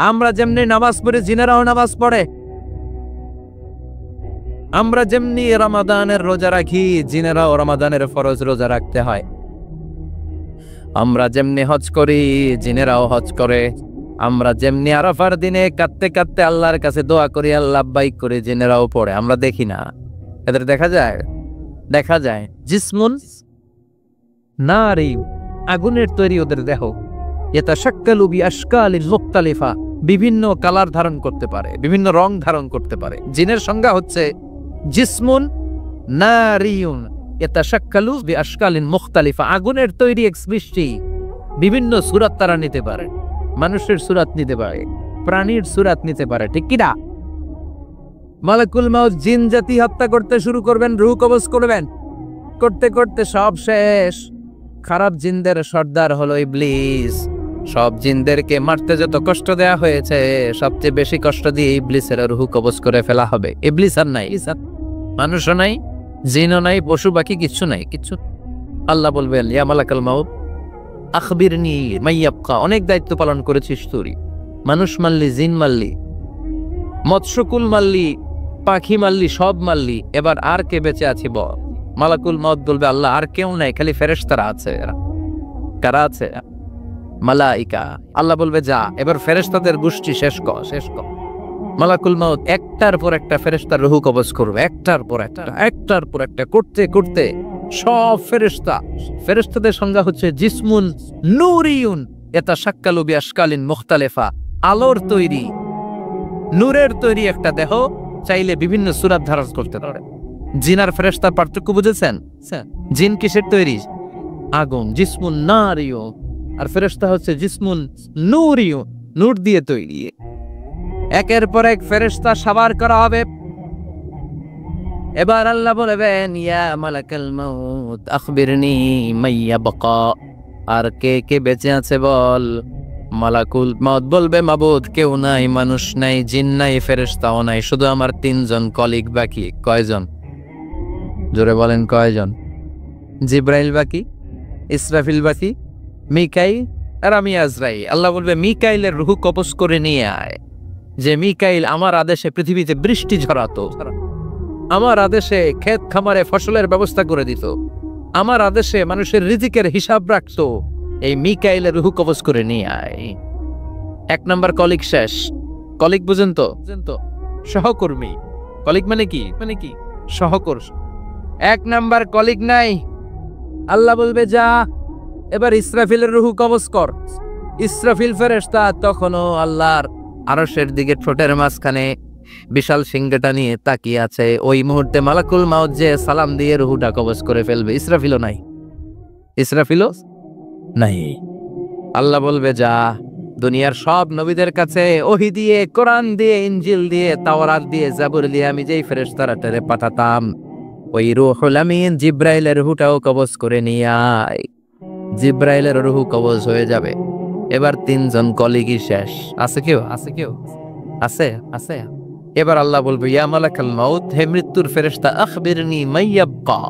A: আমরা যেমনি নামাজ পড়ে জিনেরাও নামাজ পড়ে, আমরা যেমনি রমাদানের রোজা রাখি জিনেরাও রমাদানের ফরজ রোজা রাখতে হয়, আমরা যেমনি হজ করি জিনেরাও হজ করে, আমরা যেমনি আরাফার দিনে কাঁদতে কাঁদতে আল্লাহর কাছে দোয়া করি আল্লাহ লাব্বাইক করে জিনেরাও পড়ে। আমরা দেখি না, এদের দেখা যায়। জিসমুন নারী, আগুনের তৈরি ওদের দেহ। ইয়াতাশাক্কালু বিআশকালিন মুখতালিফা, বিভিন্ন কালার ধারণ করতে পারে, বিভিন্ন রং ধারণ করতে পারে। জিনের সংজ্ঞা হচ্ছে জিসমুন নারিয়ুন ইয়াতাশাক্কালু বিআশকালিন মুখতালিফা, আগুনের তৈরি এক সৃষ্টি, বিভিন্ন সূরত তারা নিতে পারে। মানুষের সূরত নিতে পারে, প্রাণীর সূরত নিতে পারে, ঠিক কি না? মালাকুল মাউত জিন জাতি হত্যা করতে শুরু করবেন, রূহ কবজ করবেন। করতে করতে সব শেষ। খারাপ জিনদের সর্দার হলো ইবলিস। সব জিনদেরকে মারতে যত কষ্ট দেয়া হয়েছে, সবচেয়ে বেশি কষ্ট দিয়ে ইবলিসের রূহ কবজ করে ফেলা হবে। ইবলিস আর নাই, মানুষও নাই, জিনও নাই, পশু পাখি কিচ্ছু নাই, কিচ্ছু। আল্লাহ বলবেন ইয়া মালাকাল মাউত আখবিরনি মাইয়াবকা। অনেক দায়িত্ব পালন করেছিস তুই, মানুষ মারলি, জিন মারলি, মৎস্যকুল মারলি, পাখি মারলি, সব মারলি, এবার আর কে বেঁচে আছে বল। মালাকুল মাউত বলবে আল্লাহ আর কেউ নাই, খালি ফেরেশতারা আছে। কারা আছে? মালাইকা। আল্লাহ বলবে যা, এবার ফেরেশতাদের গোষ্ঠী শেষ কর, শেষ কর। মালাকুল মাউত একটার পর একটা ফেরেশতার রূহ কবজ করবে, একটার পর একটা, একটার পর একটা করতে করতে সব ফেরেশতা। ফেরেশতাদের সংজ্ঞা হচ্ছে জিসমুন নূরিয়ুন ইয়াতাশাক্কালু বিআশকালিন মুখতালিফা। আলোর তৈরি, নূরের তৈরি একটা দেহ, চাইলে বিভিন্ন সূরত ধারণ করতে পারে। জিন আর ফেরেশতার পার্থক্য বুঝেছেন? জিন কিসের তৈরি? আগুন, জিসমুন নারিয়ুন, আর ফেরেশতা হচ্ছে জিসমুন নূরিয়ুন, নূর দিয়ে তৈরি। একের পর এক ফেরেশতা সবার করা হবে। এবার আল্লাহ বলবেন ইয়া মালাকাল মাউত আখবিরনি মাইয়াবকা। আর কে কে বেঁচে আছে বল। মালাকুল মাউত বলবে মাবুদ কেউ নাই, মানুষ নাই, জিন নাই, ফেরেশতাও নাই, শুধু আমার 3 জন কলিগ বাকি। কয়জন? জোরে বলেন কয়জন? জিব্রাইল বাকি, ইসরাফিল বাকি, মিকাইল আর আমি আজরাইল। আল্লাহ বলবে মিকাইলের রূহ কবজ করে নিয়ে আয়। যে মিকাইল আমার আদেশে পৃথিবীতে বৃষ্টি ঝরাতো, আমার আদেশে ক্ষেত খামারে ফসলের ব্যবস্থা করে দিত, আমার আদেশে মানুষের রিজিকের হিসাব রাখতো। এই মিকাইলের রূহ কবজ করে নিয়ে আয়। 1 নাম্বার কলিগ শেষ। কলিগ বুঝেন তো? সহকর্মী। কলিগ মানে কি? মানে কি? সহকর্মী। 1 নাম্বার কলিগ নাই। আল্লাহ বলবে যা, এবার ইসরাফিলের রূহ কবজ কর। ইসরাফিল ফেরেশতা তখনও আল্লাহর আরশের দিকে ঠোঁটের মাঝখানে বিশাল সিংহটা নিয়ে তাকিয়ে আছে। ওই মুহূর্তে মালাকুল মাউত যে সালাম দিয়ে রূহটা কবজ করে ফেলবে। ইসরাফিলও নাই, ইসরাফিলও নাই। আল্লাহ বলবে যা, দুনিয়ার সব নবীদের কাছে ওহী দিয়ে, কোরআন দিয়ে, ইনজিল দিয়ে, তাওরাত দিয়ে, জাবুর দিয়ে আমি যেই ফেরেশতারা পাঠাতাম, ওই রূহুল আমিন জিব্রাইলের রূহটাও কবজ করে নিয়ে আয়। জিব্রাইলের রূহ কবজ হয়ে যাবে। এবার 3 জন কলিগই শেষ। আছে কেউ? আছে কেউ? আছে? আছে। এবার আল্লাহ বলবে ইয়া মালাকাল মাউত, হে মৃত্যুর ফেরেশতা আখবিরনি মাইয়াবকা।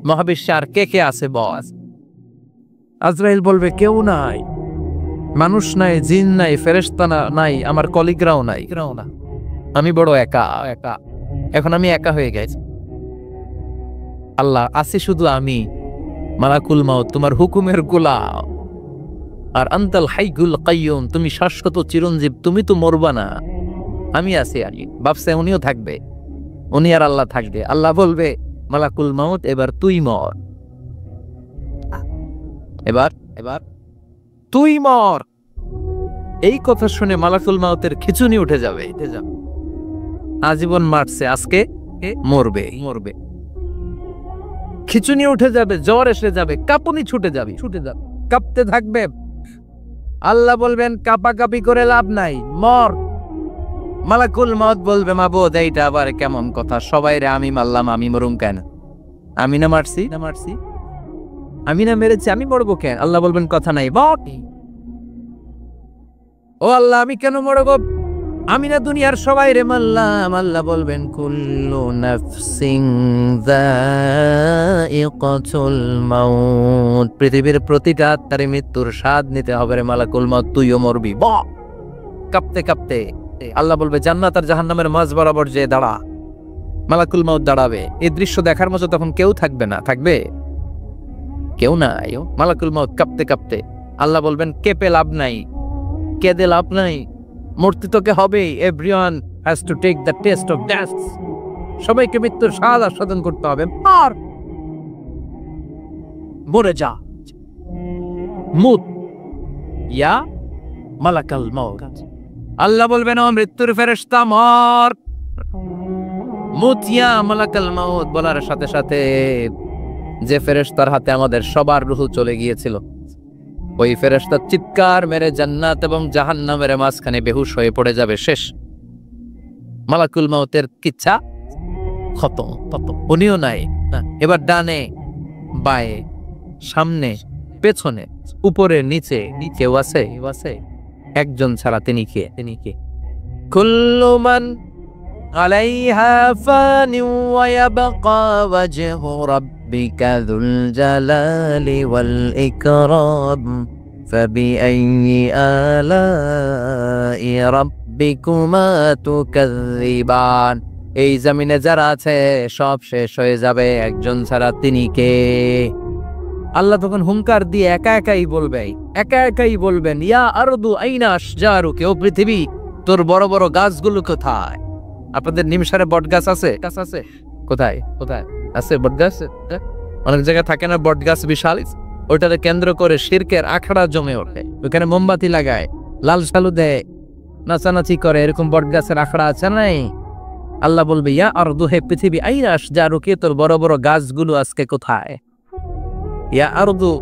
A: মহাবিশ্বে আর কে কে আছে বস। আজরাইল বলবে কেউ নাই, মানুষ নাই, জিন নাই, ফেরেশতা নাই, আমার কলিগরাও নাই, আমি বড় একা একা। এখন আমি একা হয়ে গেছি। আল্লাহ আছি শুধু আমি। মালাকুল মাউত তোমার হুকুমের গোলাম। আর আনতাল হাইয়ুল কাইয়ুম, তুমি শাশ্বত চিরঞ্জীব, তুমি তো মরবা না, আমি আছি। আমি ভাবছে উনিও থাকবে, উনি আর আল্লাহ থাকবে। আল্লাহ বলবে মালাকুল মাউত এবার তুই মর, এবার এবার তুই মর। এই কথা শুনে মালাকুল মাউতের খিচুনি উঠে যাবে। আজীবন মারছে, আজকে মরবে, মরবে। খিচুনি উঠে যাবে, জ্বর এসে যাবে, কাঁপুনি ছুটে যাবে, কাঁপতে থাকবে। আল্লাহ বলবেন কাঁপাকাঁপি করে লাভ নাই, মর। মালাকুল মাউত বলবে মাবুদ এইটা আবার কেমন কথা, সবাই রে আমি মারলাম, আমি মরুম কেন? আমি না মারছি, আমি না মেরেছি, আমি মরবো কেন? আল্লাহ বলবেন কথা নাই, বট। ও আল্লাহ আমি কেন মরবো? আমি না দুনিয়ার সবাই রে মারলাম। আল্লাহ বলবেন কুল্লু নাফসিন যায়িকাতুল মাউত, পৃথিবীর প্রতিটা আত্মারে মৃত্যুর স্বাদ নিতে হবে রে মালাকুল মাউত, তুইও মরবি। কাঁপতে কাঁপতে আল্লাহ বলবে জান্নাত আর জাহান্নামের মাঝ বরাবর যে দাঁড়া। মালাকুল মাউত দাঁড়াবে। এই দৃশ্য দেখার মতো তখন কেউ থাকবে না। থাকবে কেউ নাই। মালাকুল মাউত কাঁপতে কাঁপতে আল্লাহ বলবেন কেঁপে লাভ নাই, কেঁদে লাভ নাই, মরতে তোকে হবেই। Everyone has to take the test of death, সবাইকে মৃত্যুর স্বাদ আস্বাদন করতে হবে। আর মরে যা, মুত ইয়া মালাকাল মাউত। আল্লাহ বলবেন ও মৃত্যুর ফেরেশতা মর, মুত ইয়া মালাকাল মাউত। বলার সাথে সাথে যে ফেরেশতার হাতে আমাদের সবার রূহ চলে গিয়েছিল, ওই ফেরেশতা চিৎকার মেরে জান্নাত এবং জাহান্নামের মাঝখানে বেহুশ হয়ে পড়ে যাবে। শেষ। মালাকুল মাউতের কিচ্ছা খতম। উনিও নাই। এবার ডানে বায়ে, সামনে, পেছনে, উপরে, নিচে কেউ আছে? একজন ছাড়া, তিনি কে? কুল্লু মান আলাইহা ফানি ওয়া ইয়াবকা ওয়াজহু রাব্বিকা যুল জালালি ওয়াল ইকরাম ফাবিআইয়ি আলাই রাব্বিকুমা তুকাযযিবান। এই জমিনে যারা আছে সব শেষ হয়ে যাবে, একজন ছাড়া, তিনি কে? আল্লাহ তখন হুঙ্কার দিয়ে একা একাই বলবেন, ইয়া আরদু আইনা আশজারুকি, ও পৃথিবী তোর বড় বড় গাছগুলো কোথায়? আপনাদের নিমসারে বট গাছ আছে? কোথায় আছে বট গাছ? অনেক জায়গায় থাকে না বট গাছ, বিশাল। ওটাকে কেন্দ্র করে শিরকের আখড়া জমে ওঠে, ওখানে মোমবাতি লাগায়, লাল সালু দেয়, নাচানাচি করে, এরকম বট গাছের আখড়া আছে নাই? আল্লাহ বলবে, ইয়া আরদু, হে পৃথিবী, আইনা আশজারুকি, তোর বড় বড় গাছগুলো আজকে কোথায়? ইয়া আরদু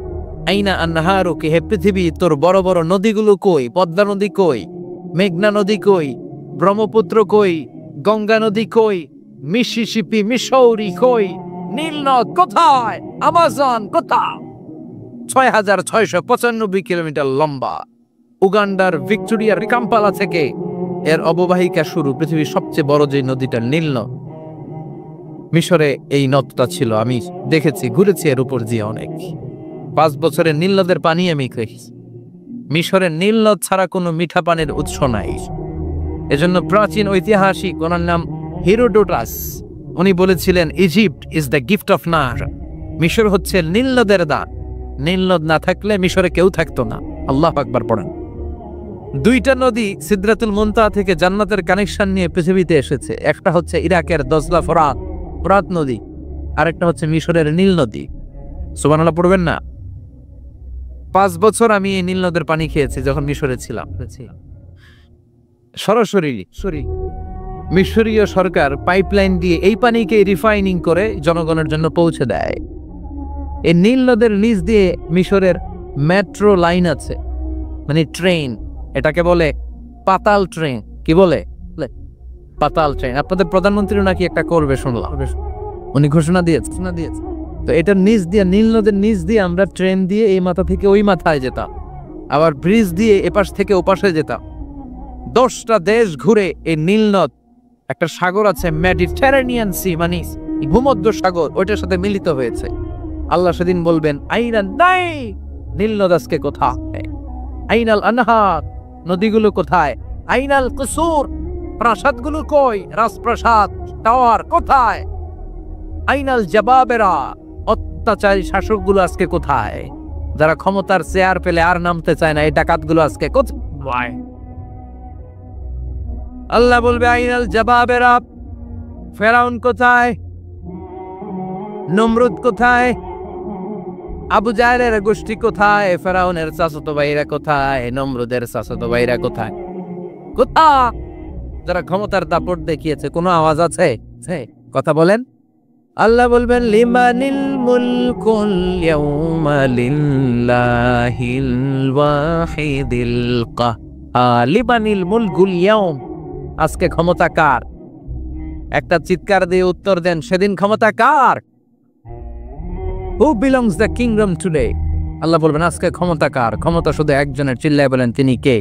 A: আইনা আনহারুকি, হে পৃথিবী তোর বড় বড় নদীগুলো কই? পদ্মা নদী কই? মেঘনা নদী কই? ব্রহ্মপুত্র কই? গঙ্গা নদী কই? মিসিসিপি, মিসৌরি কই? নীল নদ কোথায়? আমাজন কোথায়? ৬,৬৯৫ কিলোমিটার লম্বা উগান্ডার ভিক্টোরিয়ার কাম্পালা থেকে এর অববাহিকা শুরু। পৃথিবীর সবচেয়ে বড় যে নদীটা নীল নদ, মিশরে এই নদটা ছিল। আমি দেখেছি, ঘুরেছি এর উপর দিয়ে অনেক। 5 বছরের নীল নদের পানি আমি খেয়েছি। মিশরের নীল নদ ছাড়া কোনো মিঠা পানির উৎস নাই। এজন্য প্রাচীন ঐতিহাসিক, ওনার নাম হেরোডোটাস, উনি বলেছিলেন, Egypt is the gift of নাহর, মিশর হচ্ছে নীল নদের দান। নীল নদ না থাকলে মিশরে কেউ থাকতো না। আল্লাহু আকবার পড়েন। 2টা নদী সিদরাতুল মুনতাহা থেকে জান্নাতের কানেকশন নিয়ে পৃথিবীতে এসেছে। একটা হচ্ছে ইরাকের দজলা ফোরাত নদী, আরেকটা হচ্ছে মিশরের নীল নদী। সুবহানাল্লাহ পড়বেন না? 5 বছর আমি এই নীল নদের পানি খেয়েছি যখন মিশরে ছিলাম। সরাসরি মিশরীয় সরকার পাইপলাইন দিয়ে এই পানিকে রিফাইনিং করে জনগণের জন্য পৌঁছে দেয়। এই নীল নদের নিচ দিয়ে মিশরের মেট্রো লাইন আছে, মানে ট্রেন, এটাকে বলে পাতাল ট্রেন। কি বলে? পাতাল ট্রেন। আপনাদের প্রধানমন্ত্রী নাকি একটা করবে শুনলাম, উনি ঘোষণা দিয়েছে। তো এটার নিচ দিয়ে, নীল নদের নিচ দিয়ে আমরা ট্রেন দিয়ে এই মাথা থেকে ওই মাথায় যেতাম, আবার ব্রিজ দিয়ে এপাশ থেকে ওপাশে যেতাম। 10টা দেশ ঘুরে এই নীল নদ, একটা সাগর আছে মেডিটেরেনিয়ান সি, মানে ভূমধ্য সাগর, ওইটার সাথে মিলিত হয়েছে। আল্লাহ সেদিন বলবেন, আইনা নাই, নীল নদ আজকে কোথায়? আইনাল আনহার, নদীগুলো কোথায়? আইনাল কুসুর, প্রাসাদগুলো কই? রাজপ্রাসাদ, টাওয়ার কোথায়? আইনাল জাবাবেরা, অত্যাচারী শাসকগুলো আজকে কোথায়? যারা ক্ষমতার চেয়ার পেলে আর নামতে চায় না, এই ডাকাতগুলো আজকে কোথায়? আল্লাহ বলবে, আইনাল জাবাবেরা, ফেরাউন কোথায়? নমরুদ কোথায়? আবু জাহেলের গোষ্ঠী কোথায়? ফেরাউনের চাচাতো ভাইরা কোথায়? নমরুদের চাচাতো ভাইরা কোথায়? যারা ক্ষমতার দাপট দেখিয়েছে, কোনো আওয়াজ আছে? কথা বলেন। আল্লাহ বলবেন, লিমানিল মুলকুল ইয়াউমা লিল্লাহিল ওয়াহিদিল কাহ্হার। লিমানিল মুলকুল ইয়াউম, আজকে ক্ষমতা কার? একটা চিৎকার দিয়ে উত্তর দেন, সেদিন ক্ষমতা কার? Who belongs the kingdom today? আল্লাহ বলবেন, আজকে ক্ষমতা কার? ক্ষমতা শুধু একজনের। চিল্লায় বলেন, তিনি কে?